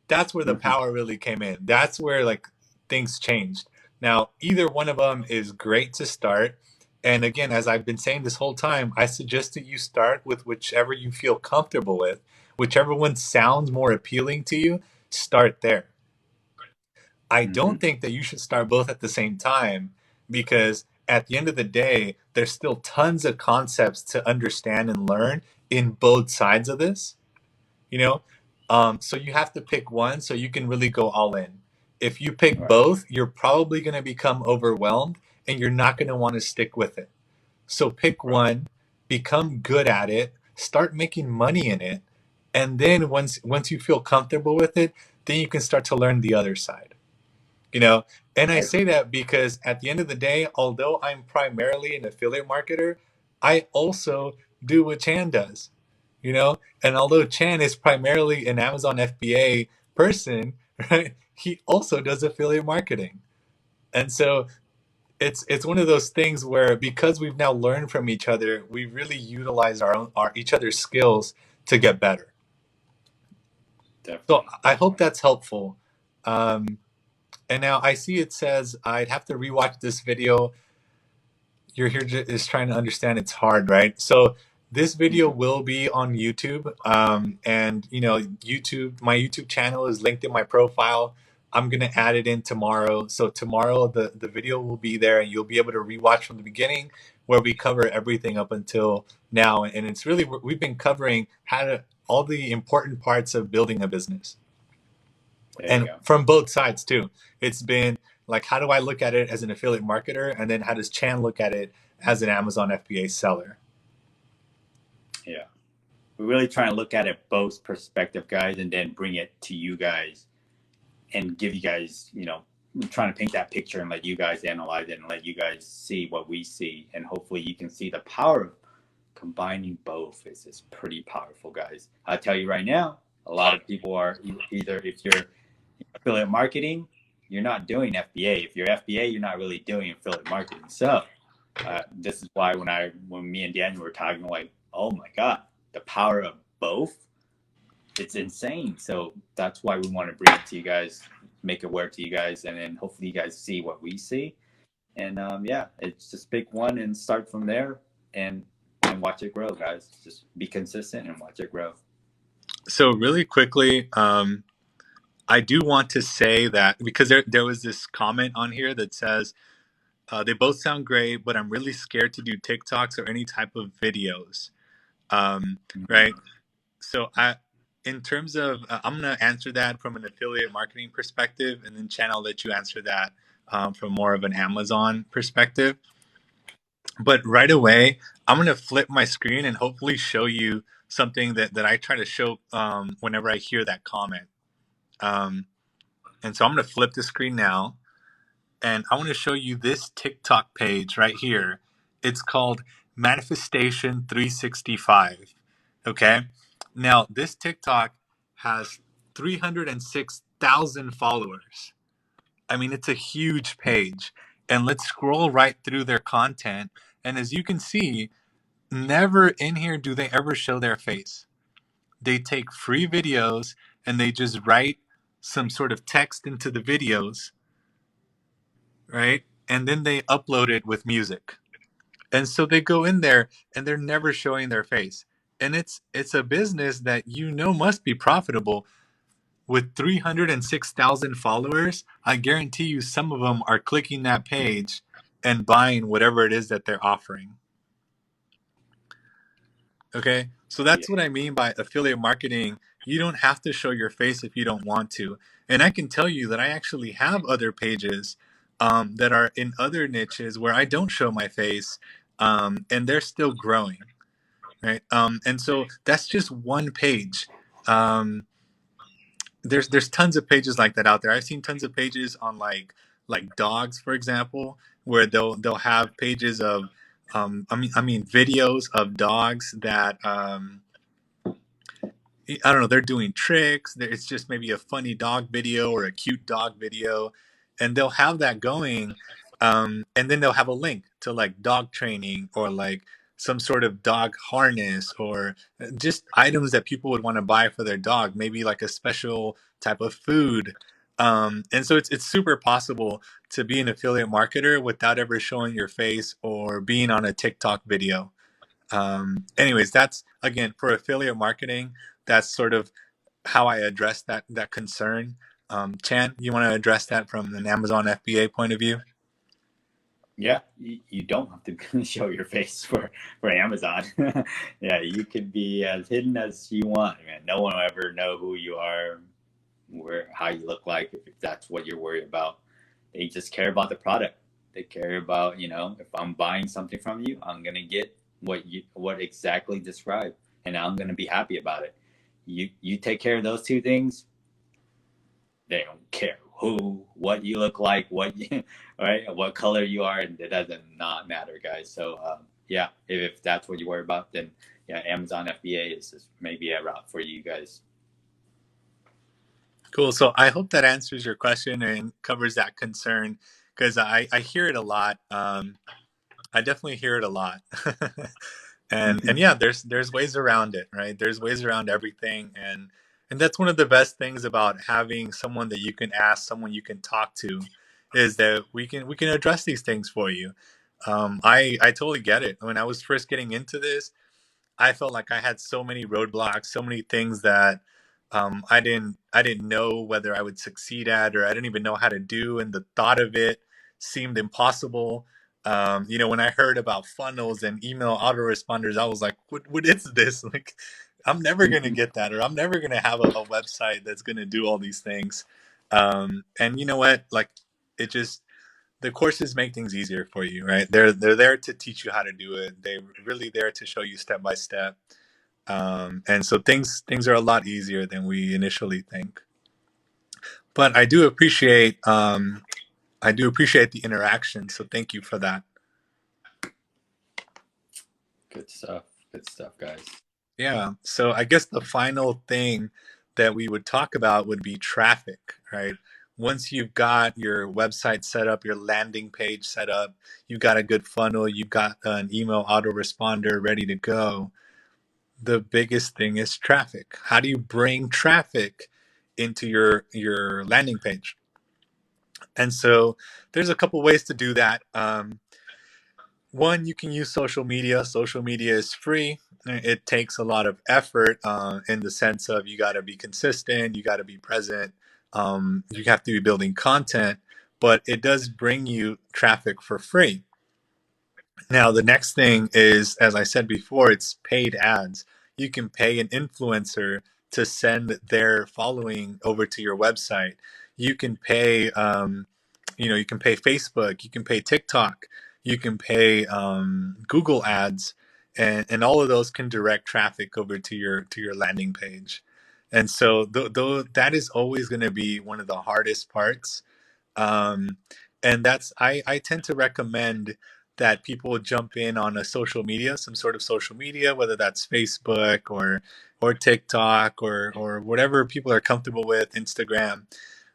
That's where the Mm-hmm. power really came in. That's where like things changed. Now, either one of them is great to start. And again, as I've been saying this whole time, I suggest that you start with whichever you feel comfortable with, whichever one sounds more appealing to you, start there. I Mm-hmm. don't think that you should start both at the same time, because at the end of the day, there's still tons of concepts to understand and learn in both sides of this, you know? So you have to pick one so you can really go all in. If you pick Right. both, you're probably going to become overwhelmed and you're not going to want to stick with it. So pick Right. one, become good at it, start making money in it, and then once you feel comfortable with it, then you can start to learn the other side, you know. And I I say agree. that because at the end of the day, although I'm primarily an affiliate marketer, I also do what Chan does, and although Chan is primarily an Amazon FBA person, right, he also does affiliate marketing. And so it's one of those things where, because we've now learned from each other, we really utilize our each other's skills to get better. So Definitely. I hope Definitely. that's helpful. um, And now I see it says I'd have to rewatch this video. You're here is trying to understand it's hard, right? So this video Mm-hmm. will be on YouTube. And YouTube, my YouTube channel is linked in my profile. I'm gonna add it in tomorrow. So tomorrow the video will be there and you'll be able to rewatch from the beginning where we cover everything up until now. And it's really we've been covering how to all the important parts of building a business. There you And go. from both sides too. It's been like how do I look at it as an affiliate marketer, and then how does Chan look at it as an Amazon FBA seller? Yeah. We're really trying to look at it both perspective, guys, and then bring it to you guys and give you guys, trying to paint that picture and let you guys analyze it and let you guys see what we see. And hopefully you can see the power of combining both is pretty powerful, guys. I'll tell you right now, a lot of people are either, if you're affiliate marketing, you're not doing FBA. If you're FBA, you're not really doing affiliate marketing. So this is why when me and Daniel were talking, like, oh my God, the power of both, it's insane. So that's why we want to bring it to you guys, make it work to you guys, and then hopefully you guys see what we see. And yeah, it's just pick one and start from there, and watch it grow, guys. Just be consistent and watch it grow. So really quickly, I do want to say that because there was this comment on here that says they both sound great, but I'm really scared to do TikToks or any type of videos. Mhm. Right. So in terms of, I'm going to answer that from an affiliate marketing perspective, and then Chan, I'll let you answer that from more of an Amazon perspective. But right away, I'm going to flip my screen and hopefully show you something that I try to show whenever I hear that comment. Um, and so I'm going to flip the screen now, and I want to show you this TikTok page right here. It's called Manifestation 365. Okay. Now, this TikTok has 306,000 followers. I mean, it's a huge page. And let's scroll right through their content. And as you can see, never in here do they ever show their face. They take free videos and they just write some sort of text into the videos, right? And then they upload it with music. And so they go in there and they're never showing their face. And it's a business that must be profitable. With 306,000 followers, I guarantee you some of them are clicking that page and buying whatever it is that they're offering. Okay? So Yeah. that's what I mean by affiliate marketing. You don't have to show your face if you don't want to. And I can tell you that I actually have other pages that are in other niches where I don't show my face, and they're still growing, right? And so that's just one page. There's tons of pages like that out there. I've seen tons of pages on like dogs, for example, where they'll have pages of I mean videos of dogs that I don't know, they're doing tricks. It's just maybe a funny dog video or a cute dog video, and they'll have that going, and then they'll have a link to like dog training or like some sort of dog harness or just items that people would want to buy for their dog, maybe like a special type of food. And so it's super possible to be an affiliate marketer without ever showing your face or being on a TikTok video. Anyways, that's again for affiliate marketing. That's sort of how I address that concern. Chan, you want to address that from an Amazon FBA point of view? Yeah, you don't have to show your face for Amazon. Yeah, you could be as hidden as you want, man. No one will ever know who you are, how you look like, if that's what you're worried about. They just care about the product. They care about, if I'm buying something from you, I'm gonna get what exactly described, and I'm gonna be happy about it. You take care of those two things, they don't care what you look like, right, what color you are, and it doesn't not matter, guys. So yeah, if that's what you worry about, then yeah, Amazon FBA is maybe a route for you guys. Cool. So I hope that answers your question and covers that concern because I hear it a lot. I definitely hear it a lot. And yeah, there's ways around it, right? There's ways around everything, and that's one of the best things about having someone that you can ask, someone you can talk to, is that we can address these things for you. I totally get it. When I was first getting into this, I felt like I had so many roadblocks, so many things that I didn't know whether I would succeed at, or I didn't even know how to do, and the thought of it seemed impossible. When I heard about funnels and email autoresponders, I was like, what is this? Like, I'm never gonna Mhm. get that, or I'm never gonna have a website that's gonna do all these things. And you know what? Like, it just the courses make things easier for you, right? They're there to teach you how to do it. They're really there to show you step by step. And so things are a lot easier than we initially think. But I do appreciate the interaction. So thank you for that. Good stuff. Good stuff, guys. Yeah. So I guess the final thing that we would talk about would be traffic, right? Once you've got your website set up, your landing page set up, you've got a good funnel, you've got an email autoresponder ready to go. The biggest thing is traffic. How do you bring traffic into your landing page? And so there's a couple ways to do that. One, you can use social media. Social media is free. It takes a lot of effort in the sense of you got to be consistent, you got to be present, you have to be building content, but it does bring you traffic for free. Now, the next thing is, as I said before, it's paid ads. You can pay an influencer to send their following over to your website. You can pay, you can pay Facebook, you can pay TikTok, you can pay Google ads, and all of those can direct traffic over to your landing page. And so, that is always going to be one of the hardest parts, um, and I tend to recommend that people jump in on a social media, some sort of social media, whether that's Facebook or TikTok or whatever people are comfortable with, Instagram,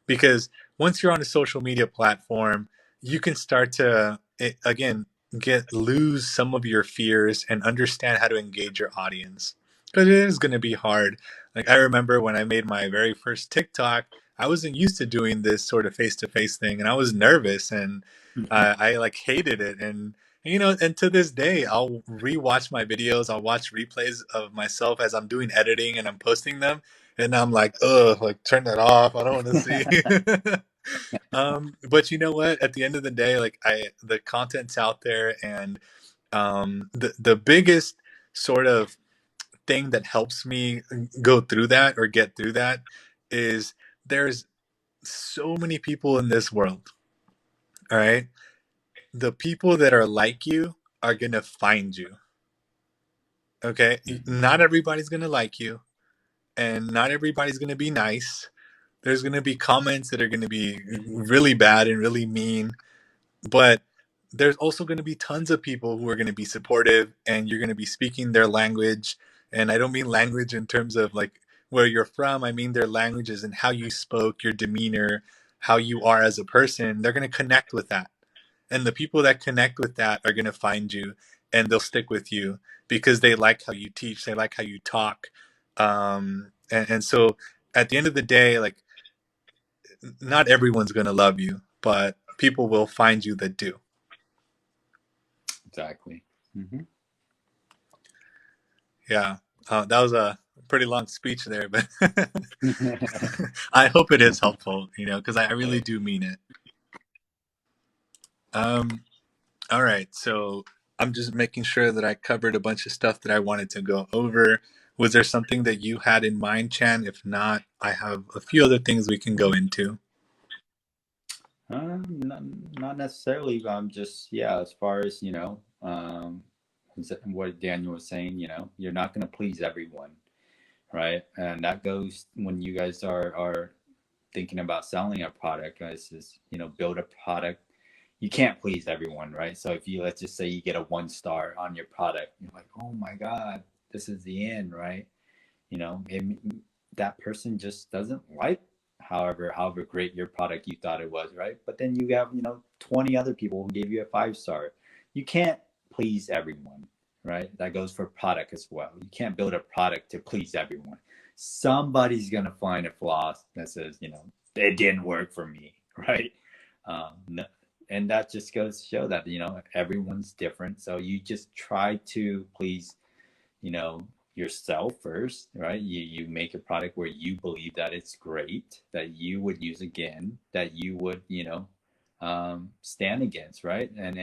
because once you're on a social media platform, you can start to again get lose some of your fears and understand how to engage your audience, because it is going to be hard. Like, I remember when I made my very first TikTok, I wasn't used to doing this sort of face to face thing, and I was nervous, and I like hated it. And and to this day, I'll rewatch my videos. I'll watch replays of myself as I'm doing editing and I'm posting them, and I'm like, ugh, like, turn that off. I don't want to see. But you know what? At the end of the day, like, the content's out there, and the biggest sort of thing that helps me go through that or get through that is there's so many people in this world. All right. The people that are like you are going to find you. Okay. Mhm. Not everybody's going to like you, and not everybody's going to be nice. There's going to be comments that are going to be really bad and really mean, but there's also going to be tons of people who are going to be supportive, and you're going to be speaking their language. And I don't mean language in terms of like where you're from. I mean their languages and how you spoke, your demeanor, how you are as a person. They're going to connect with that. And the people that connect with that are going to find you, and they'll stick with you because they like how you teach, they like how you talk. And so at the end of the day, like, not everyone's going to love you, but people will find you that do. Exactly. Hmm. Yeah. That was a pretty long speech there, but I hope it is helpful, because I really do mean it. Um, all right. So I'm just making sure that I covered a bunch of stuff that I wanted to go over. Was there something that you had in mind, Chan? If not, I have a few other things we can go into. Not, not necessarily. I'm just, yeah, as far as, what Daniel was saying, you're not going to please everyone, right? And that goes when you guys are thinking about selling a product, guys, is, build a product. You can't please everyone, right? So if you, let's just say you get a 1 star on your product, you're like, oh my God, this is the end, right? It, that person just doesn't like however great your product you thought it was, right? But then you have 20 other people who gave you a 5 star. You can't please everyone, right? That goes for product as well. You can't build a product to please everyone. Somebody's gonna find a flaw that says, it didn't work for me, right? No, and that just goes to show that everyone's different. So you just try to please, you know yourself first, right? You make a product where you believe that it's great, that you would use again, that you would, stand against, right? And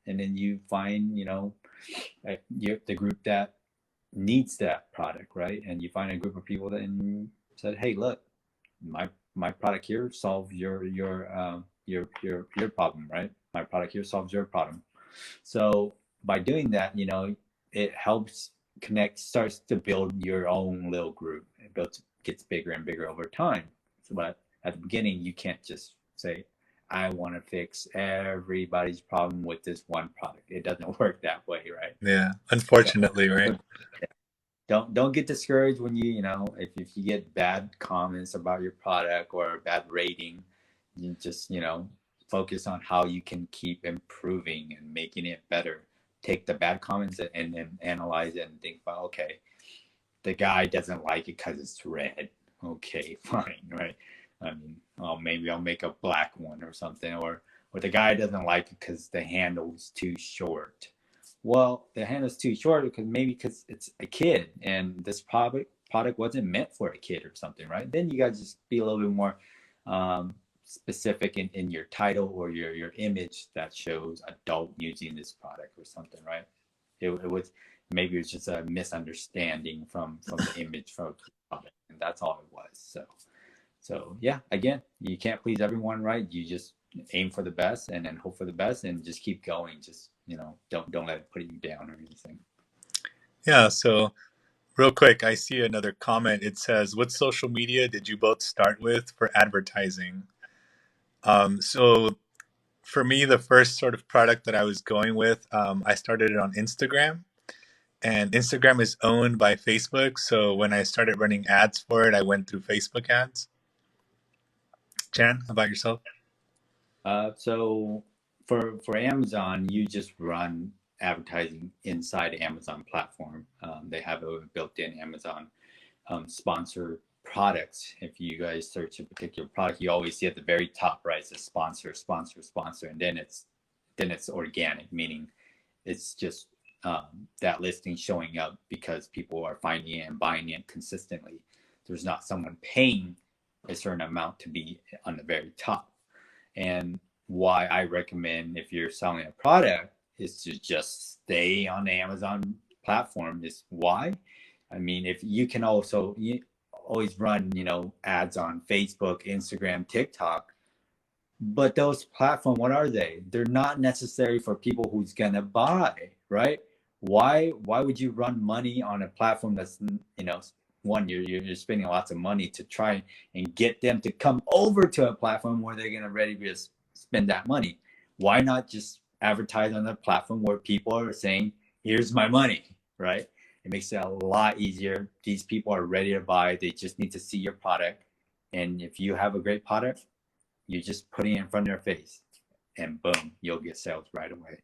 then you find, the group that needs that product, right? And you find a group of people that said, "Hey, look, my product here solves your problem, right? My product here solves your problem." So by doing that, it helps connect, starts to build your own little group. It builds, gets bigger and bigger over time. So, but at the beginning, you can't just say, "I want to fix everybody's problem with this one product." It doesn't work that way, right? Yeah, So unfortunately, right? don't get discouraged when if you get bad comments about your product or a bad rating. You just focus on how you can keep improving and making it better. Take the bad comments and analyze it and think about, okay, the guy doesn't like it because it's red. Okay, fine, right? I mean, oh, maybe I'll make a black one or something. Or the guy doesn't like it because the handle's too short. Well, the handle's too short because it's a kid and this product wasn't meant for a kid or something, right? Then you guys just be a little bit more specific in your title or your image that shows adult using this product or something, right? It was, maybe it's just a misunderstanding from the image from the product, and that's all it was. So yeah, again, you can't please everyone, right? You just aim for the best and then hope for the best and just keep going. Just don't let it put you down or anything. Yeah. So real quick, I see another comment. It says, "What social media did you both start with for advertising?" So for me, the first sort of product that I was going with, I started it on Instagram, and Instagram is owned by Facebook. So when I started running ads for it, I went through Facebook ads. Chan, how about yourself? So for Amazon, you just run advertising inside Amazon platform. They have a built-in Amazon sponsor products. If you guys search a particular product, you always see at the very top, right? It says sponsor, sponsor, sponsor, and then it's organic, meaning it's just that listing showing up because people are finding it and buying it consistently. There's not someone paying a certain amount to be on the very top. And why I recommend, if you're selling a product, is to just stay on the Amazon platform. Is why. I mean, if you can also you always run, ads on Facebook, Instagram, TikTok, but those platforms, what are they? They're not necessary for people who's gonna buy, right? Why would you run money on a platform that's, one, you're spending lots of money to try and get them to come over to a platform where they're gonna ready to spend that money? Why not just advertise on a platform where people are saying, "Here's my money," right? It makes it a lot easier. These people are ready to buy. They just need to see your product. And if you have a great product, you're just putting it in front of their face, and boom, you'll get sales right away.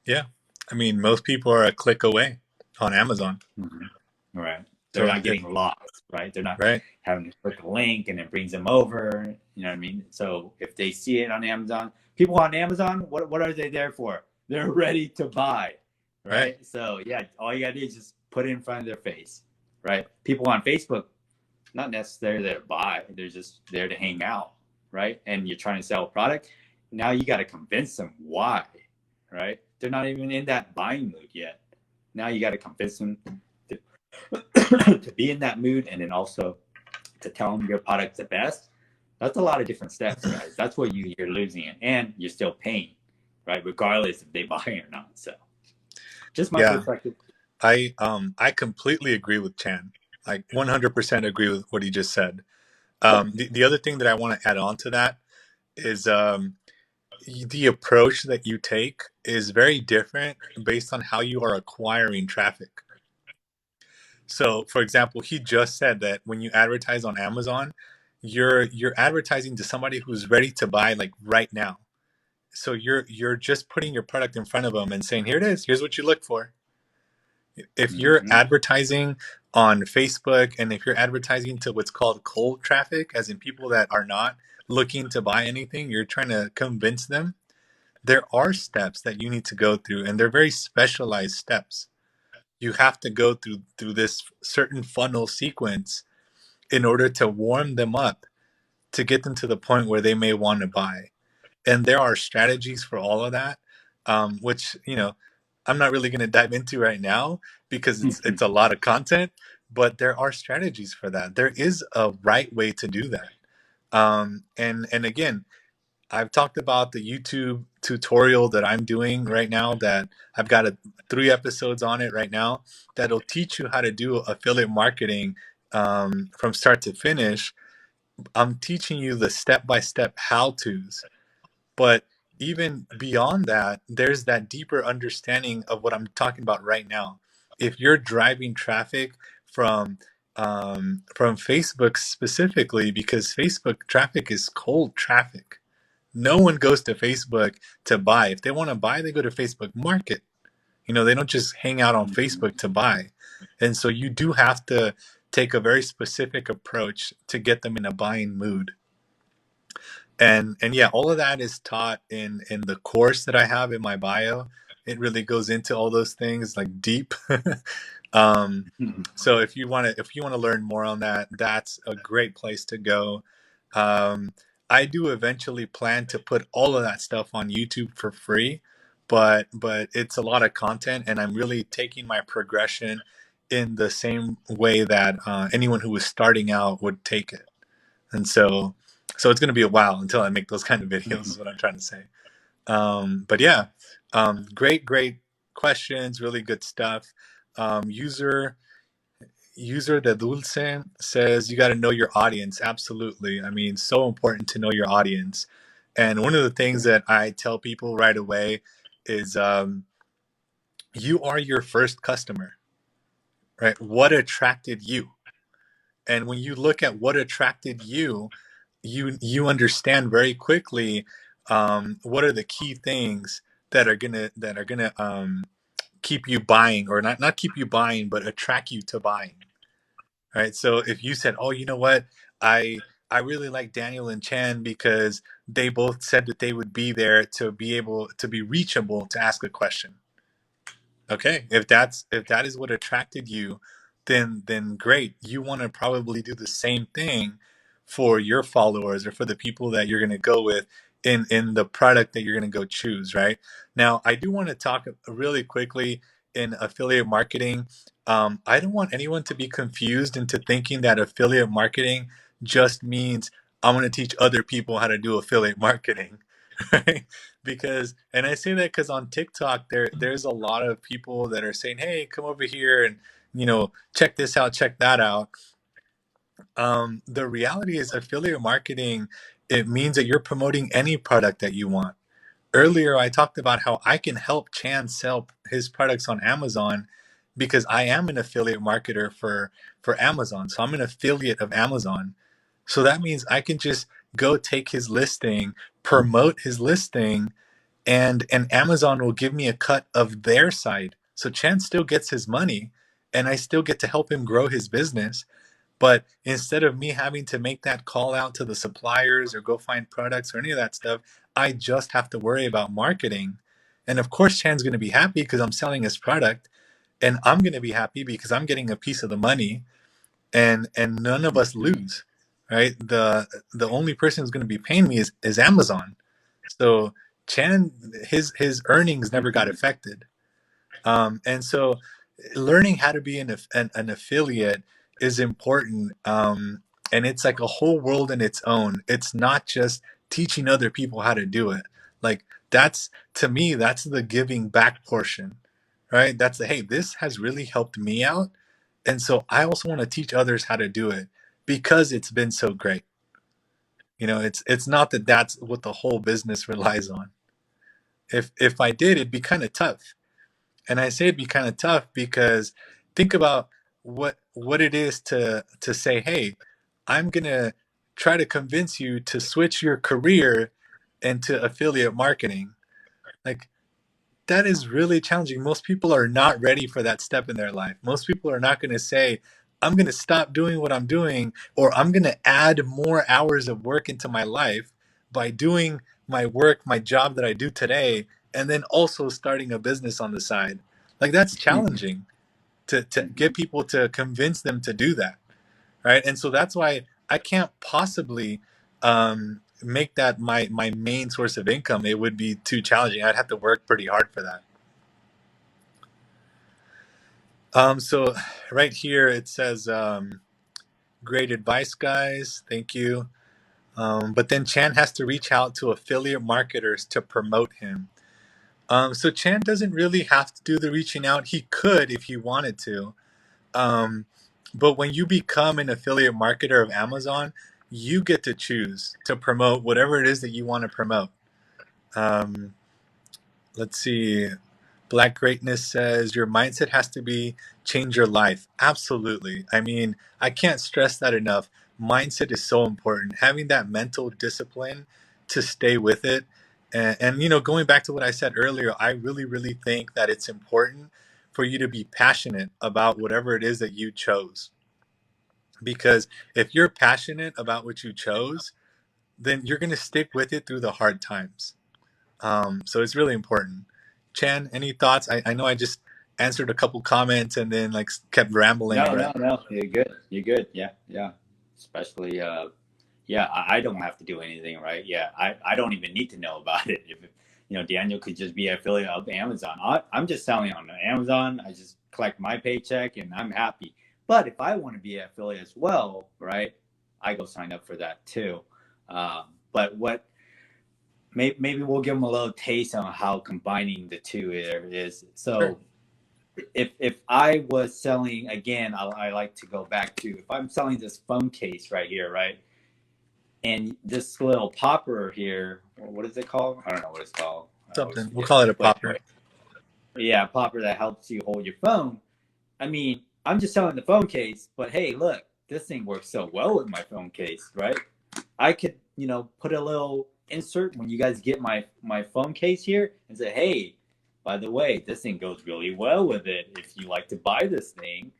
Yeah. I mean, most people are a click away on Amazon. Mm-hmm. Right. They're So not getting lost, right? They're not right, having to click a link and it brings them over. You know what I mean? So if they see it on Amazon, people on Amazon, what are they there for? They're ready to buy, right, right? So yeah, all you gotta do is just put it in front of their face, right? People on Facebook, not necessarily there to buy, they're just there to hang out, right? And you're trying to sell a product. Now you got to convince them why, right? They're not even in that buying mood yet. Now you got to convince them to, to be in that mood, and then also to tell them your product's the best. That's a lot of different steps, guys. That's what you're losing it, and you're still paying, right? Regardless if they buy it or not. So, just my yeah. perspective. I completely agree with Chan. Like 100% agree with what he just said. The other thing that I want to add on to that is the approach that you take is very different based on how you are acquiring traffic. So, for example, he just said that when you advertise on Amazon, you're advertising to somebody who's ready to buy like right now. So you're just putting your product in front of them and saying, "Here it is. Here's what you look for." If you're Mm-hmm. advertising on Facebook and if you're advertising to what's called cold traffic, as in people that are not looking to buy anything, you're trying to convince them. There are steps that you need to go through, and they're very specialized steps. you have to go through this certain funnel sequence in order to warm them up to get them to the point where they may want to buy. And there are strategies for all of that, which I'm not really going to dive into right now because it's a lot of content. But there are strategies for that. There is a right way to do that. And again, I've talked about the YouTube tutorial that I'm doing right now, that I've got 3 episodes on it right now, that'll teach you how to do affiliate marketing from start to finish. I'm teaching you the step-by-step how-tos. But even beyond that, there's that deeper understanding of what I'm talking about right now. If you're driving traffic from Facebook specifically, because Facebook traffic is cold traffic. No one goes to Facebook to buy. If they want to buy, they go to Facebook Market. They don't just hang out on Facebook to buy. And so you do have to take a very specific approach to get them in a buying mood. And yeah, all of that is taught in the course that I have in my bio. It really goes into all those things like deep. um, so if you want to learn more on that, that's a great place to go. Um, I do eventually plan to put all of that stuff on YouTube for free, but it's a lot of content, and I'm really taking my progression in the same way that anyone who was starting out would take it. And so it's going to be a while until I make those kind of videos, is what I'm trying to say. But yeah, great questions, really good stuff. User de Dulce says you got to know your audience. Absolutely. I mean, so important to know your audience. And one of the things that I tell people right away is you are your first customer, right? What attracted you? And when you look at what attracted you, you understand very quickly what are the key things that are gonna keep you buying, or not keep you buying, but attract you to buying. Right. So if you said, "Oh, you know what, I really like Daniel and Chen because they both said that they would be there to be able to be reachable to ask a question." Okay, if that is what attracted you, then great. You want to probably do the same thing for your followers or for the people that you're going to go with in the product that you're going to go choose, right? Now, I do want to talk really quickly in affiliate marketing. I don't want anyone to be confused into thinking that affiliate marketing just means I'm going to teach other people how to do affiliate marketing, right? Because, and I say that because on TikTok there's a lot of people that are saying, hey, come over here and check this out, check that out. The reality is affiliate marketing, it means that you're promoting any product that you want. Earlier I talked about how I can help Chan sell his products on Amazon because I am an affiliate marketer for Amazon. So I'm an affiliate of Amazon. So that means I can just go take his listing, promote his listing, and Amazon will give me a cut of their side. So Chan still gets his money, and I still get to help him grow his business. But instead of me having to make that call out to the suppliers or go find products or any of that stuff, I just have to worry about marketing. And of course, Chan's going to be happy because I'm selling his product, and I'm going to be happy because I'm getting a piece of the money, and none of us lose, right? The only person who's going to be paying me is Amazon. So Chan, his earnings never got affected. And so learning how to be an affiliate is important. And it's like a whole world in its own. It's not just teaching other people how to do it. Like, that's, to me, that's the giving back portion, right? That's the, hey, this has really helped me out. And so I also want to teach others how to do it because it's been so great. It's not that that's what the whole business relies on. If I did, it'd be kind of tough. And I say it'd be kind of tough because think about what it is to say, hey, I'm gonna try to convince you to switch your career into affiliate marketing. Like, that is really challenging. Most people are not ready for that step in their life. Most people are not going to say, I'm going to stop doing what I'm doing, or I'm going to add more hours of work into my life by doing my work, my job that I do today, and then also starting a business on the side. Like, that's challenging. to get people to convince them to do that, right? And so that's why I can't possibly make that my main source of income. It would be too challenging. I'd have to work pretty hard for that. So right here it says, great advice, guys. Thank you. But then Chan has to reach out to affiliate marketers to promote him. So Chan doesn't really have to do the reaching out. He could if he wanted to. Um, but when you become an affiliate marketer of Amazon, you get to choose to promote whatever it is that you want to promote. Um, let's see. Black Greatness says your mindset has to be change your life. Absolutely. I mean, I can't stress that enough. Mindset is so important. Having that mental discipline to stay with it. And you know, going back to what I said earlier, I really, really think that it's important for you to be passionate about whatever it is that you chose. Because if you're passionate about what you chose, then you're going to stick with it through the hard times. So it's really important. Chan, any thoughts? I know I just answered a couple comments and then like kept rambling, No, but no, no. You're good. You're good. Yeah, yeah. Especially, yeah, I don't have to do anything, right? Yeah, I don't even need to know about it. If Daniel could just be an affiliate of Amazon. I'm just selling on Amazon. I just collect my paycheck and I'm happy. But if I want to be an affiliate as well, right, I go sign up for that too. But what maybe we'll give them a little taste on how combining the two is. sure. So if I was selling again, I like to go back to if I'm selling this phone case right here, right? And this little popper here, what is it called? I don't know what it's called. I always Something. We'll forget. call it a But popper. anyway, yeah, popper that helps you hold your phone. I mean, I'm just selling the phone case, but hey, look, this thing works so well with my phone case, right? I could, put a little insert when you guys get my phone case here and say, hey, by the way, this thing goes really well with it. If you like to buy this thing,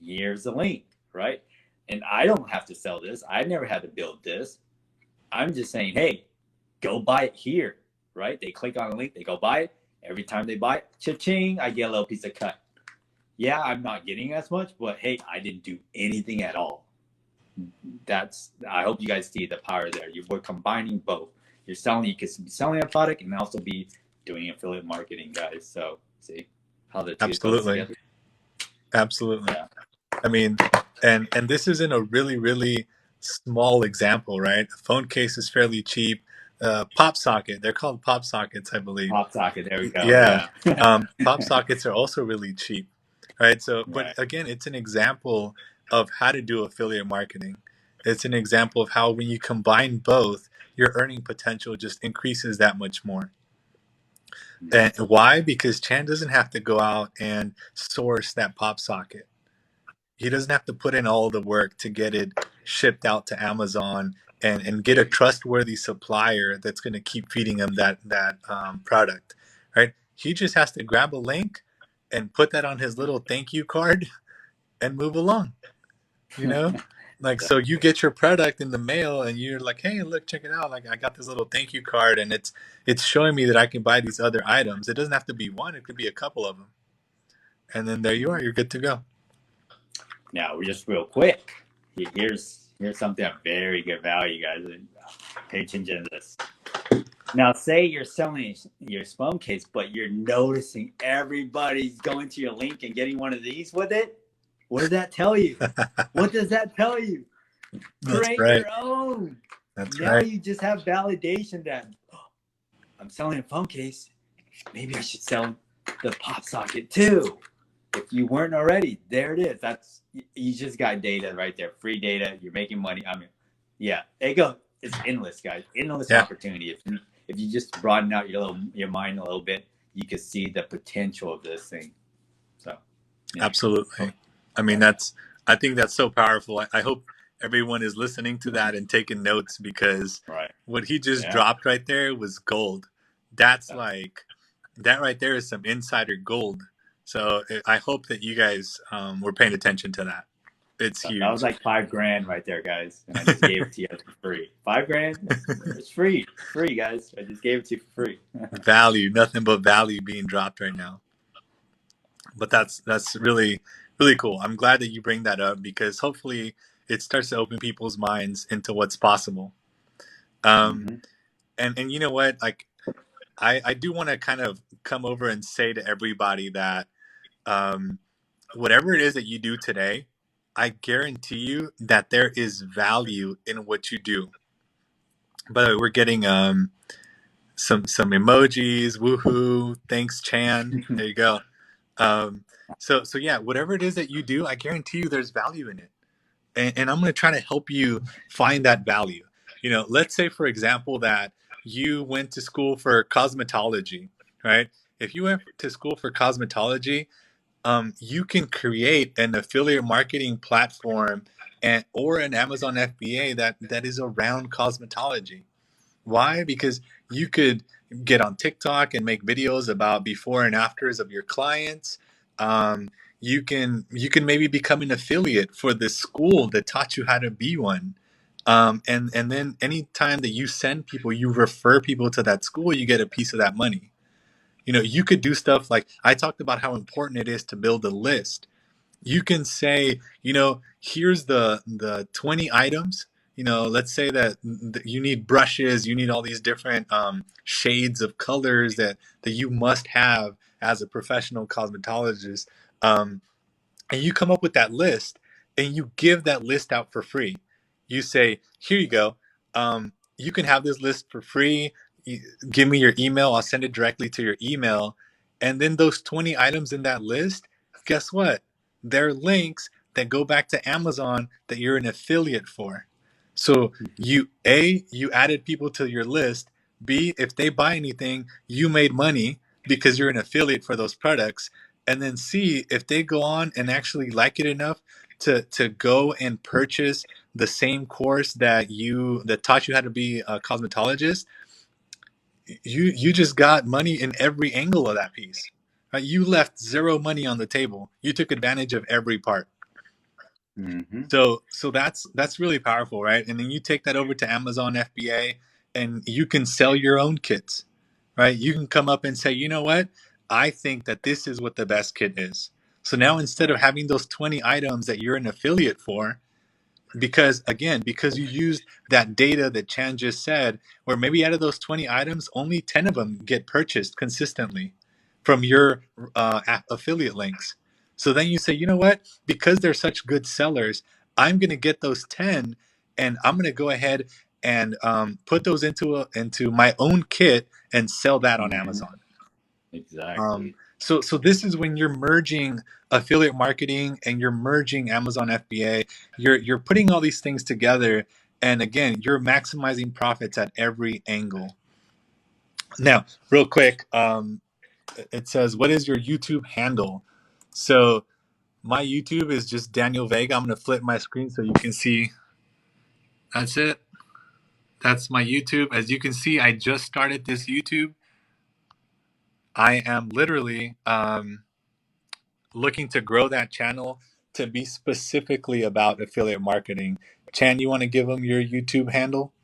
here's the link, right? And I don't have to sell this. I never had to build this. I'm just saying, hey, go buy it here, right? They click on the link, they go buy it. Every time they buy it, cha-ching, I get a little piece of cut. Yeah, I'm not getting as much, but hey, I didn't do anything at all. I hope you guys see the power there. We're combining both. You can be selling a product and also be doing affiliate marketing, guys. So see how the two goes Absolutely. together. Absolutely. Yeah. I mean, and this is in a really, really small example, right? A phone case is fairly cheap. Pop socket, they're called pop sockets, I believe. Pop socket. There we go. Yeah. Yeah. Pop sockets are also really cheap, right? So, but Right. again, it's an example of how to do affiliate marketing. It's an example of how when you combine both, your earning potential just increases that much more. And why? Because Chan doesn't have to go out and source that pop socket. He doesn't have to put in all the work to get it shipped out to Amazon and get a trustworthy supplier that's going to keep feeding him that product, right? He just has to grab a link and put that on his little thank you card and move along. You know, like so you get your product in the mail and you're like, hey, look, check it out. Like I got this little thank you card and it's showing me that I can buy these other items. It doesn't have to be one; it could be a couple of them. And then there you are. You're good to go. Now, we're just real quick. Here's something of very good value, guys. Pay attention to this. Now, say you're selling your phone case, but you're noticing everybody's going to your link and getting one of these with it. What does that tell you? What does that tell you? That's Create right. your own. That's Now right. you just have validation that I'm selling a phone case. Maybe I should sell the pop socket too. If you weren't already, there it is. You just got data right there. Free data. You're making money. I mean, yeah, it's endless, guys. Endless Yeah. opportunity. If you just broaden out your mind a little bit, you can see the potential of this thing. So, yeah. Absolutely. I mean, I think that's so powerful. I hope everyone is listening to that and taking notes because Right. what he just Yeah. dropped right there was gold. That's like, that right there is some insider gold. So I hope that you guys were paying attention to that. It's That was huge. like $5,000 right there, guys, and I just gave it to you for free. $5,000, it's free, guys. I just gave it to you for free. Value, nothing but value being dropped right now. But that's really really cool. I'm glad that you bring that up because hopefully it starts to open people's minds into what's possible. Um, Hmm. and you know what? Like I do want to kind of come over and say to everybody that um, whatever it is that you do today, I guarantee you that there is value in what you do. By the way, we're getting some emojis. Woohoo! Thanks, Chan. There you go. Um, so yeah, whatever it is that you do, I guarantee you there's value in it, and I'm going to try to help you find that value. You know, let's say for example that you went to school for cosmetology, right? If you went to school for cosmetology, you can create an affiliate marketing platform and or an Amazon FBA that is around cosmetology. Why? Because you could get on TikTok and make videos about before and afters of your clients. Um, you can maybe become an affiliate for the school that taught you how to be one. And then anytime that you send people, you refer people to that school, you get a piece of that money. You know, you could do stuff like I talked about how important it is to build a list. You can say, you know, here's the 20 items. You know, let's say that you need brushes, you need all these different shades of colors that you must have as a professional cosmetologist. um, and you come up with that list and you give that list out for free. You say, here you go. You can have this list for free. Give me your email. I'll send it directly to your email. And then those 20 items in that list, guess what? They're links that go back to Amazon that you're an affiliate for. So you added people to your list. B, if they buy anything, you made money because you're an affiliate for those products. And then C, if they go on and actually like it enough to go and purchase the same course that taught you how to be a cosmetologist, you just got money in every angle of that piece. Right? You left zero money on the table. You took advantage of every part. Hmm. So that's really powerful, right? And then you take that over to Amazon FBA and you can sell your own kits, right? You can come up and say, you know what? I think that this is what the best kit is. So now instead of Right. having those 20 items that you're an affiliate for, because again, because you used that data that Chan just said, where maybe out of those 20 items, only 10 of them get purchased consistently from your affiliate links. So then you say, you know what? Because they're such good sellers, I'm going to get those 10 and I'm going to go ahead and put those into my own kit and sell that on Hmm. Amazon. Exactly. So this is when you're merging affiliate marketing and you're merging Amazon FBA. You're putting all these things together, and again, you're maximizing profits at every angle. Now, real quick, it says, "What is your YouTube handle?" So my YouTube is just Daniel Vega. I'm gonna flip my screen so you can see. That's it. That's my YouTube. As you can see, I just started this YouTube. I am literally looking to grow that channel to be specifically about affiliate marketing. Chan, you want to give them your YouTube handle?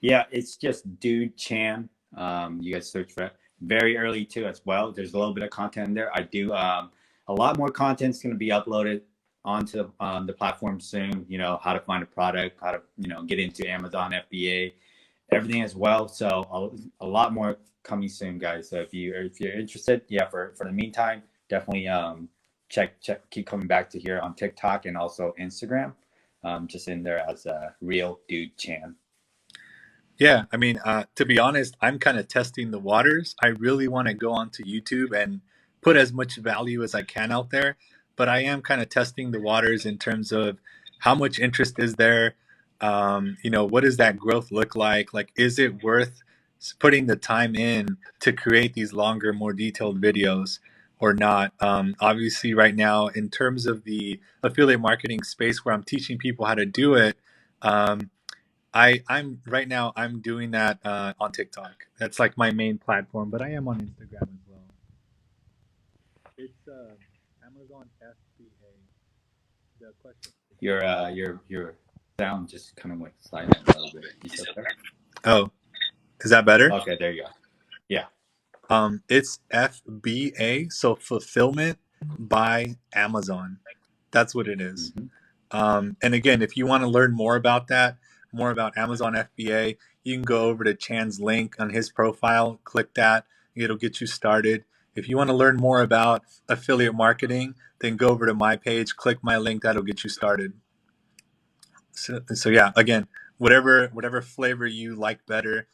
Yeah, it's just Dude Chan. You guys search for it. Very early too as well. There's a little bit of content in there. I do a lot more content's going to be uploaded onto the platform soon. You know how to find a product, how to get into Amazon FBA, everything as well. So a lot more coming soon, guys. So if you're interested, yeah. For the meantime, definitely check keep coming back to here on TikTok and also Instagram. Just in there as a real Dude Chan. Yeah, I mean, to be honest, I'm kind of testing the waters. I really want to go onto YouTube and put as much value as I can out there, but I am kind of testing the waters in terms of how much interest is there. You know, what does that growth look like? Like, is it worth putting the time in to create these longer, more detailed videos or not? Obviously, right now, in terms of the affiliate marketing space where I'm teaching people how to do it. I'm right now. I'm doing that on TikTok. That's like my main platform, but I am on Instagram as well. It's Amazon FBA. The question. Your sound just kind of went silent a little bit. You still there? Oh, is that better? Okay, there you go. Yeah. It's FBA, so fulfillment by Amazon. That's what it is. Hmm. And again, if you want to learn more about that, more about Amazon FBA, you can go over to Chan's link on his profile, click that, it'll get you started. If you want to learn more about affiliate marketing, then go over to my page, click my link, that'll get you started. So yeah, again, whatever flavor you like better,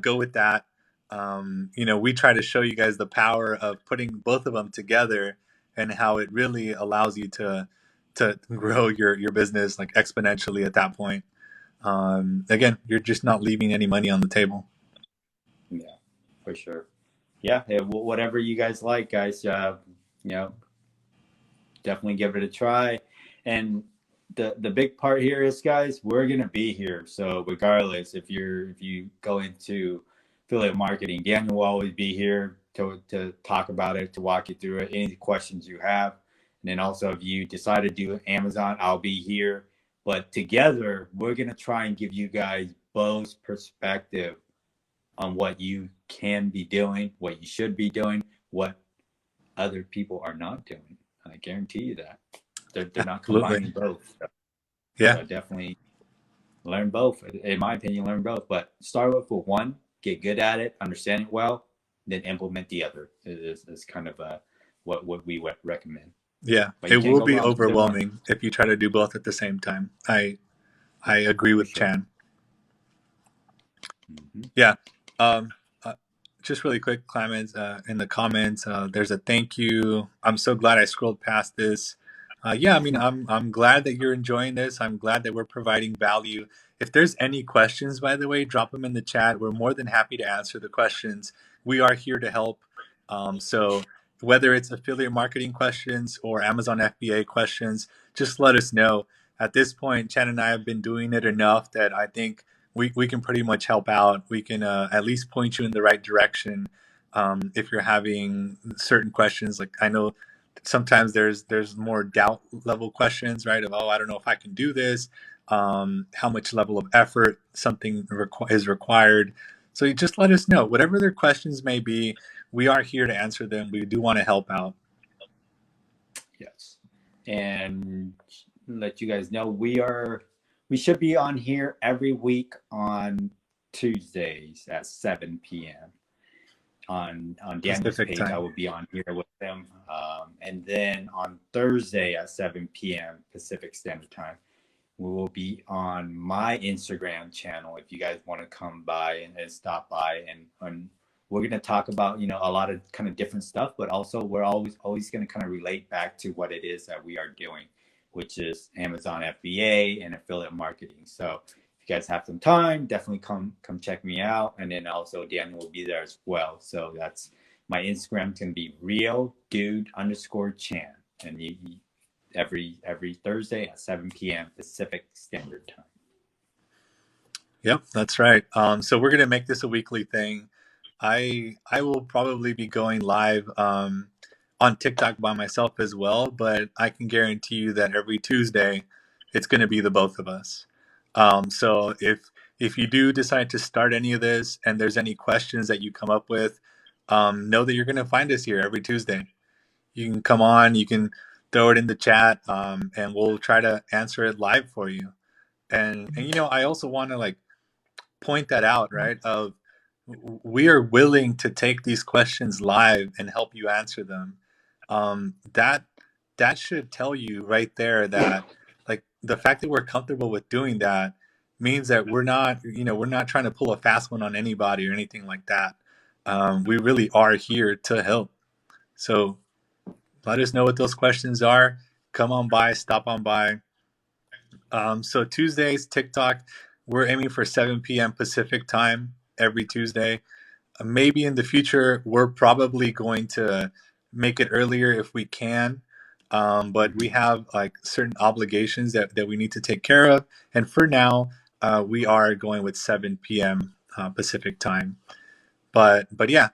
go with that. We try to show you guys the power of putting both of them together and how it really allows you to grow your business like exponentially at that point. Again, you're just not leaving any money on the table. Yeah, for sure. Yeah, whatever you guys like, guys. You know, definitely give it a try. And the big part here is, guys, we're gonna be here. So regardless, if you go into affiliate marketing, Daniel will always be here to talk about it, to walk you through it, any questions you have. And then also, if you decide to do Amazon, I'll be here. But together, we're gonna try and give you guys both perspective on what you can be doing, what you should be doing, what other people are not doing. I guarantee you that they're not Absolutely. combining both. Yeah. So definitely learn both. In my opinion, learn both. But start with one, get good at it, understand it well, then implement the other. Is kind of what we would recommend. Yeah. But It you can't will go be wrong with either one. overwhelming if you try to do both at the same time. I agree For with sure. Chan. Hmm. Yeah. Um, uh, just really quick, Clemens, in the comments, there's a thank you. I'm so glad I scrolled past this. Yeah, I mean, I'm glad that you're enjoying this. I'm glad that we're providing value. If there's any questions, by the way, drop them in the chat. We're more than happy to answer the questions. We are here to help. So whether it's affiliate marketing questions or Amazon FBA questions, just let us know. At this point, Chan and I have been doing it enough that I think we can pretty much help out. We can at least point you in the right direction if you're having certain questions. Like I know sometimes there's more doubt level questions, right? Of I don't know if I can do this. How much level of effort something is required. So you just let us know whatever their questions may be. We are here to answer them. We do want to help out. Yes. And let you guys know we should be on here every week on Tuesdays at 7 p.m. On Daniel's Pacific page. I time. will be on here with them, and then on Thursday at 7 p.m. Pacific Standard Time, we will be on my Instagram channel. If you guys want to come by and stop by, and we're going to talk about a lot of kind of different stuff, but also we're always going to kind of relate back to what it is that we are doing, which is Amazon FBA and affiliate marketing. So you guys have some time, definitely come check me out. And then also Daniel will be there as well. So that's my Instagram can be real dude underscore Chan. And every Thursday at 7 p.m. Pacific Standard Time. Yep, that's right. So we're gonna make this a weekly thing. I will probably be going live on TikTok by myself as well, but I can guarantee you that every Tuesday it's gonna be the both of us. So if you do decide to start any of this and there's any questions that you come up with, know that you're gonna find us here every Tuesday. You can come on, you can throw it in the chat, and we'll try to answer it live for you. And I also want to like point that out, right? Of we are willing to take these questions live and help you answer them. That should tell you right there that like the fact that we're comfortable with doing that means that we're not trying to pull a fast one on anybody or anything like that. We really are here to help. So let us know what those questions are. Come on by, stop on by. So Tuesdays, TikTok, we're aiming for 7 p.m. Pacific time every Tuesday. Maybe in the future, we're probably going to make it earlier if we can. But we Mm-hmm. have like certain obligations that we need to take care of. And for now, we are going with 7 p.m. Pacific time. But yeah,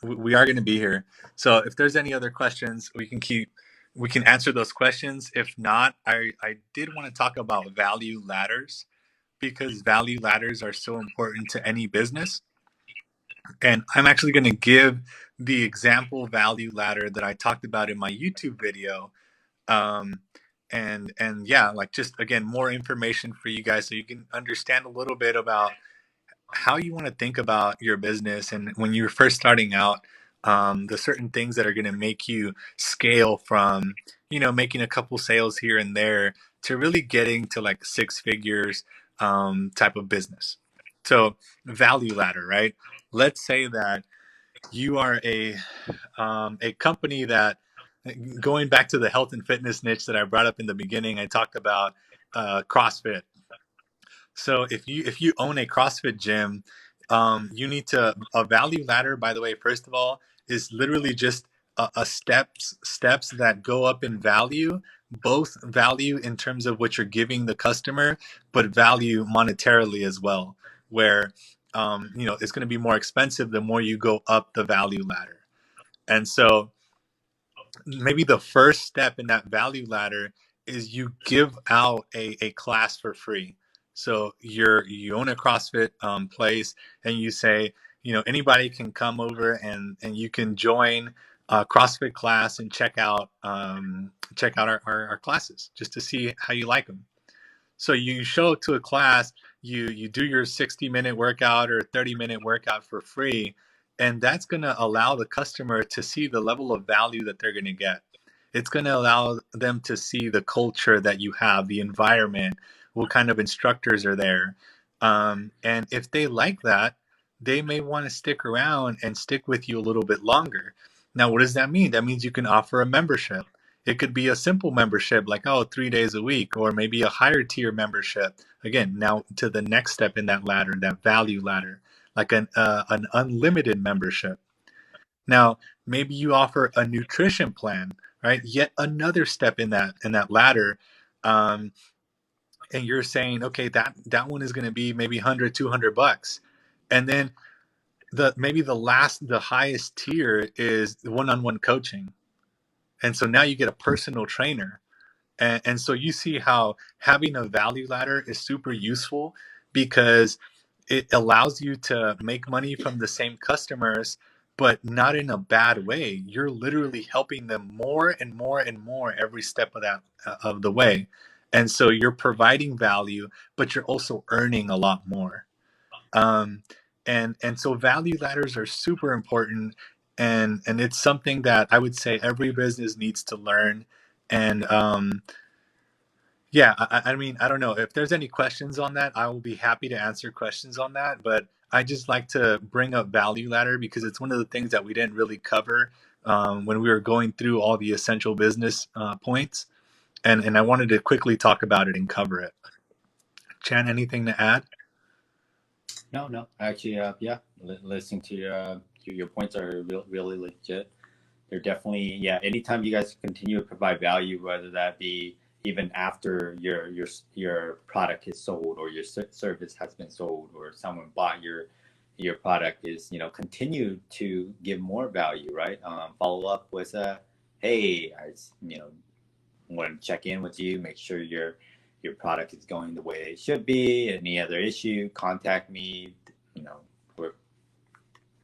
we are going to be here. So if there's any other questions, we can answer those questions. If not, I did want to talk about value ladders because value ladders are so important to any business. And I'm actually going to give the example value ladder that I talked about in my YouTube video. Um, and yeah, like just again, more information for you guys so you can understand a little bit about how you want to think about your business. And when you're first starting out, the certain things that are going to make you scale from, making a couple sales here and there to really getting to like six figures type of business. So value ladder, right? Let's say that you are a company that, going back to the health and fitness niche that I brought up in the beginning, I talked about CrossFit. So if you own a CrossFit gym, you need to a value ladder. By the way, first of all, is literally just a steps that go up in value, both value in terms of what you're giving the customer, but value monetarily as well. Where it's going to be more expensive the more you go up the value ladder. And so maybe the first step in that value ladder is you give out a class for free. So you own a CrossFit place, and you say, anybody can come over and you can join a CrossFit class and check out our classes just to see how you like them. So you show up to a class, you do your 60-minute workout or 30-minute workout for free, and that's going to allow the customer to see the level of value that they're going to get. It's going to allow them to see the culture that you have, the environment, what kind of instructors are there. And if they like that, they may want to stick around and stick with you a little bit longer. Now, what does that mean? That means you can offer a membership. It could be a simple membership like, 3 days a week, or maybe a higher tier membership. Again, now to the next step in that ladder, that value ladder, like an unlimited membership. Now, maybe you offer a nutrition plan, right? Yet another step in that ladder. Um, and you're saying, okay, that one is going to be maybe 100, $200. And then the highest tier is one-on-one coaching. And so now you get a personal trainer. And so you see how having a value ladder is super useful, because it allows you to make money from the same customers, but not in a bad way. You're literally helping them more and more and more every step of the way. And so you're providing value, but you're also earning a lot more. Um, and so value ladders are super important, and it's something that I would say every business needs to learn. And yeah, I mean, I don't know if there's any questions on that. I will be happy to answer questions on that. But I just like to bring up value ladder because it's one of the things that we didn't really cover when we were going through all the essential business points, and I wanted to quickly talk about it and cover it. Chan, anything to add? No, no, actually, yeah, listening to your points are really legit. They're definitely, yeah. Anytime you guys continue to provide value, whether that be even after your product is sold, or your service has been sold, or someone bought your product, is, continue to give more value, right? Follow up with hey, want to check in with you, make sure your product is going the way it should be. Any other issue, contact me. You know,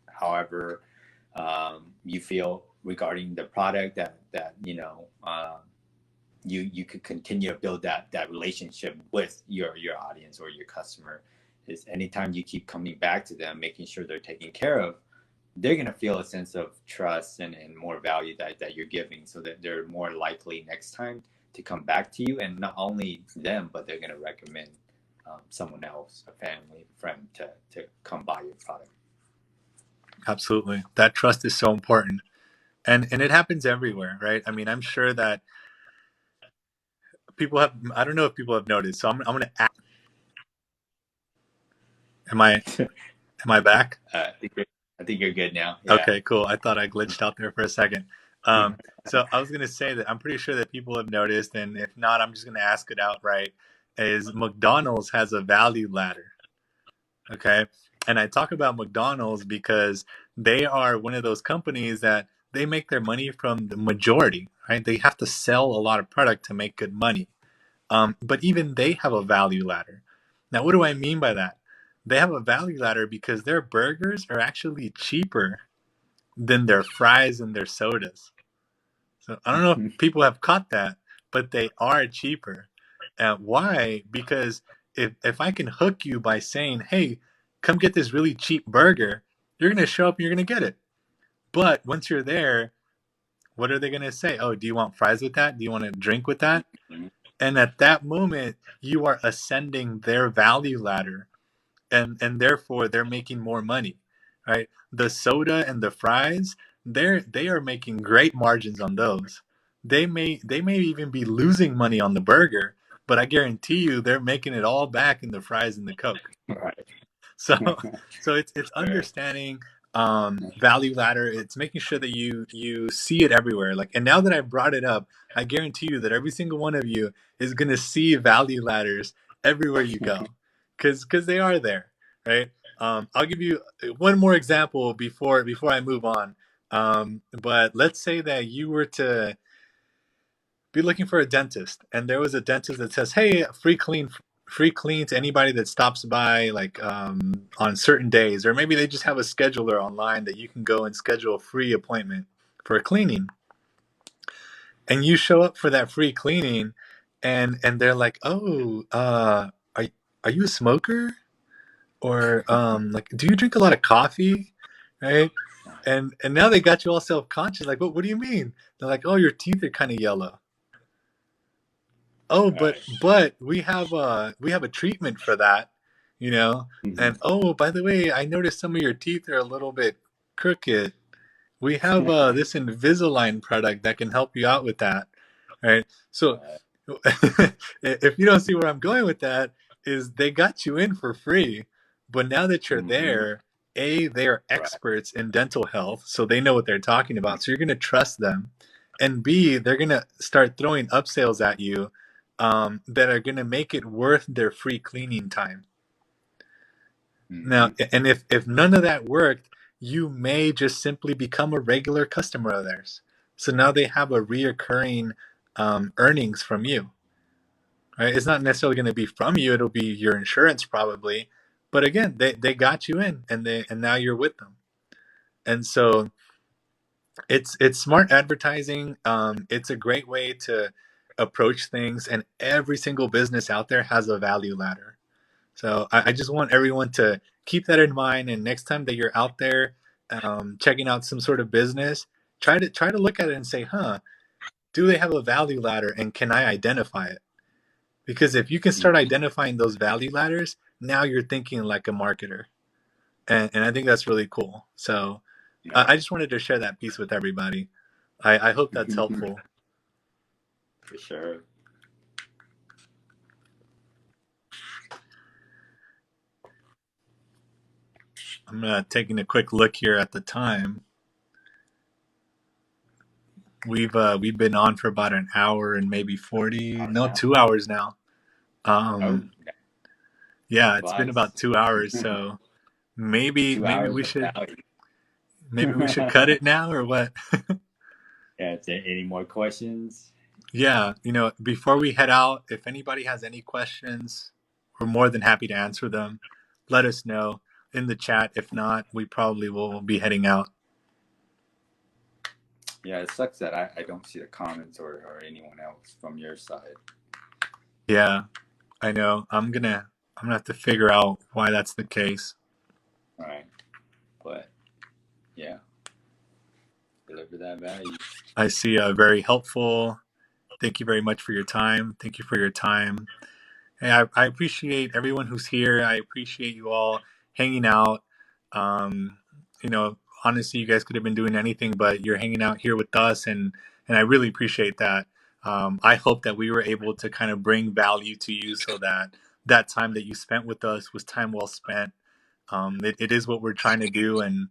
however you feel regarding the product, that you could continue to build that relationship with your audience or your customer. Is anytime you keep coming back to them, making sure they're taken care of, they're going to feel a sense of trust and more value that you're giving, so that they're more likely next time to come back to you. And not only them, but they're going to recommend someone else, a family, friend, to come buy your product. Absolutely. That trust is so important. And it happens everywhere, right? I mean, I'm sure that people have, I don't know if people have noticed. So I'm going to ask, am I back? I think you're good now. Yeah. Okay, cool. I thought I glitched out there for a second. So I was going to say that I'm pretty sure that people have noticed, and if not, I'm just going to ask it outright, is McDonald's has a value ladder. Okay. And I talk about McDonald's because they are one of those companies that they make their money from the majority, right? They have to sell a lot of product to make good money. But even they have a value ladder. Now, what do I mean by that? they have a value ladder because their burgers are actually cheaper than their fries and their sodas. So I don't know if people have caught that, but they are cheaper. Why? Because if I can hook you by saying, "Hey, come get this really cheap burger," you're gonna show up and you're gonna get it. But once you're there, what are they gonna say? Oh, do you want fries with that? Do you want a drink with that? And at that moment, you are ascending their value ladder, and therefore they're making more money, right? The soda and the fries, they are making great margins on those. They may even be losing money on the burger, but I guarantee you they're making it all back in the fries and the Coke. Right. So so it's understanding value ladder. It's making sure that you see it everywhere. Like, and now that I brought it up, I guarantee you that every single one of you is going to see value ladders everywhere you go, because they are there, right? I'll give you one more example before I move on. But let's say that you were to be looking for a dentist, and there was a dentist that says, "Hey, free clean to anybody that stops by, like on certain days," or maybe they just have a scheduler online that you can go and schedule a free appointment for a cleaning, and you show up for that free cleaning, and they're like, "Oh, are you a smoker, or like, do you drink a lot of coffee, right?" And now they got you all self conscious, like, "What do you mean?" They're like, "Oh, your teeth are kind of yellow." Oh, but Right. we have a treatment for that, you know. Mhm. And oh, by the way, I noticed some of your teeth are a little bit crooked. We have this Invisalign product that can help you out with that, right? So Right. if you don't see where I'm going with that, is they got you in for free, but now that you're Mhm. there, A, they are Right. experts in dental health, so they know what they're talking about. So you're going to trust them. And B, they're going to start throwing upsells at you that are going to make it worth their free cleaning time. Now, Mhm. and if none of that worked, you may just simply become a regular customer of theirs. So now they have a reoccurring earnings from you, right? It's not necessarily going to be from you; it'll be your insurance probably. But again, they got you in, and now you're with them. And so it's smart advertising. It's a great way to approach things, and every single business out there has a value ladder. So I just want everyone to keep that in mind. And next time that you're out there checking out some sort of business, try to look at it and say, "Huh, do they have a value ladder, and can I identify it?" Because if you can start Mhm. identifying those value ladders, now you're thinking like a marketer, and I think that's really cool. So I Right. just wanted to share that piece with everybody. I hope that's helpful. For sure. I'm taking a quick look here at the time. We've been on for about an hour and maybe 40, Oh, no, now. 2 hours now. Oh, Um, that yeah, it's been flies. about 2 hours. So maybe Two maybe hours we of should value. maybe we should cut it now, or what? Yeah, is there any more questions? Yeah, before we head out, if anybody has any questions, we're more than happy to answer them. Let us know in the chat. If not, we probably will be heading out. Yeah, it sucks that I don't see the comments or anyone else from your side. Yeah, I know. I'm gonna have to figure out why that's the case. Right. But yeah, deliver that value. I see very helpful. Thank you very much for your time. Thank you for your time. Hey, I appreciate everyone who's here. I appreciate you all hanging out. Um, honestly, you guys could have been doing anything, but you're hanging out here with us, and I really appreciate that. I hope that we were able to kind of bring value to you, so that that time that you spent with us was time well spent. It is what we're trying to do, and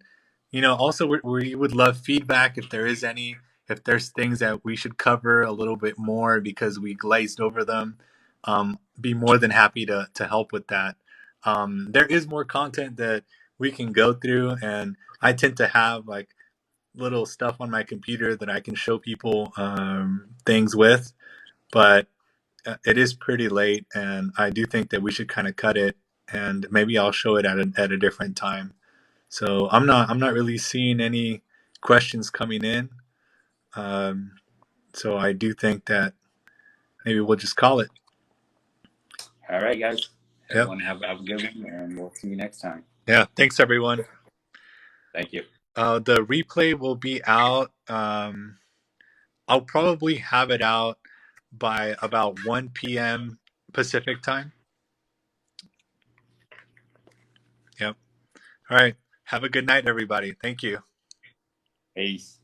also we would love feedback if there is any. If there's things that we should cover a little bit more because we glazed over them, be more than happy to help with that. There is more content that we can go through, and I tend to have like little stuff on my computer that I can show people things with, but it is pretty late, and I do think that we should kind of cut it. and maybe I'll show it at a different time. So I'm not really seeing any questions coming in. Um, so I do think that maybe we'll just call it. All right, guys. Yep. Everyone have a good one, and we'll see you next time. Yeah. Thanks, everyone. Thank you. The replay will be out. I'll probably have it out by about 1 p.m. Pacific time. Yep. All right. Have a good night, everybody. Thank you. Peace.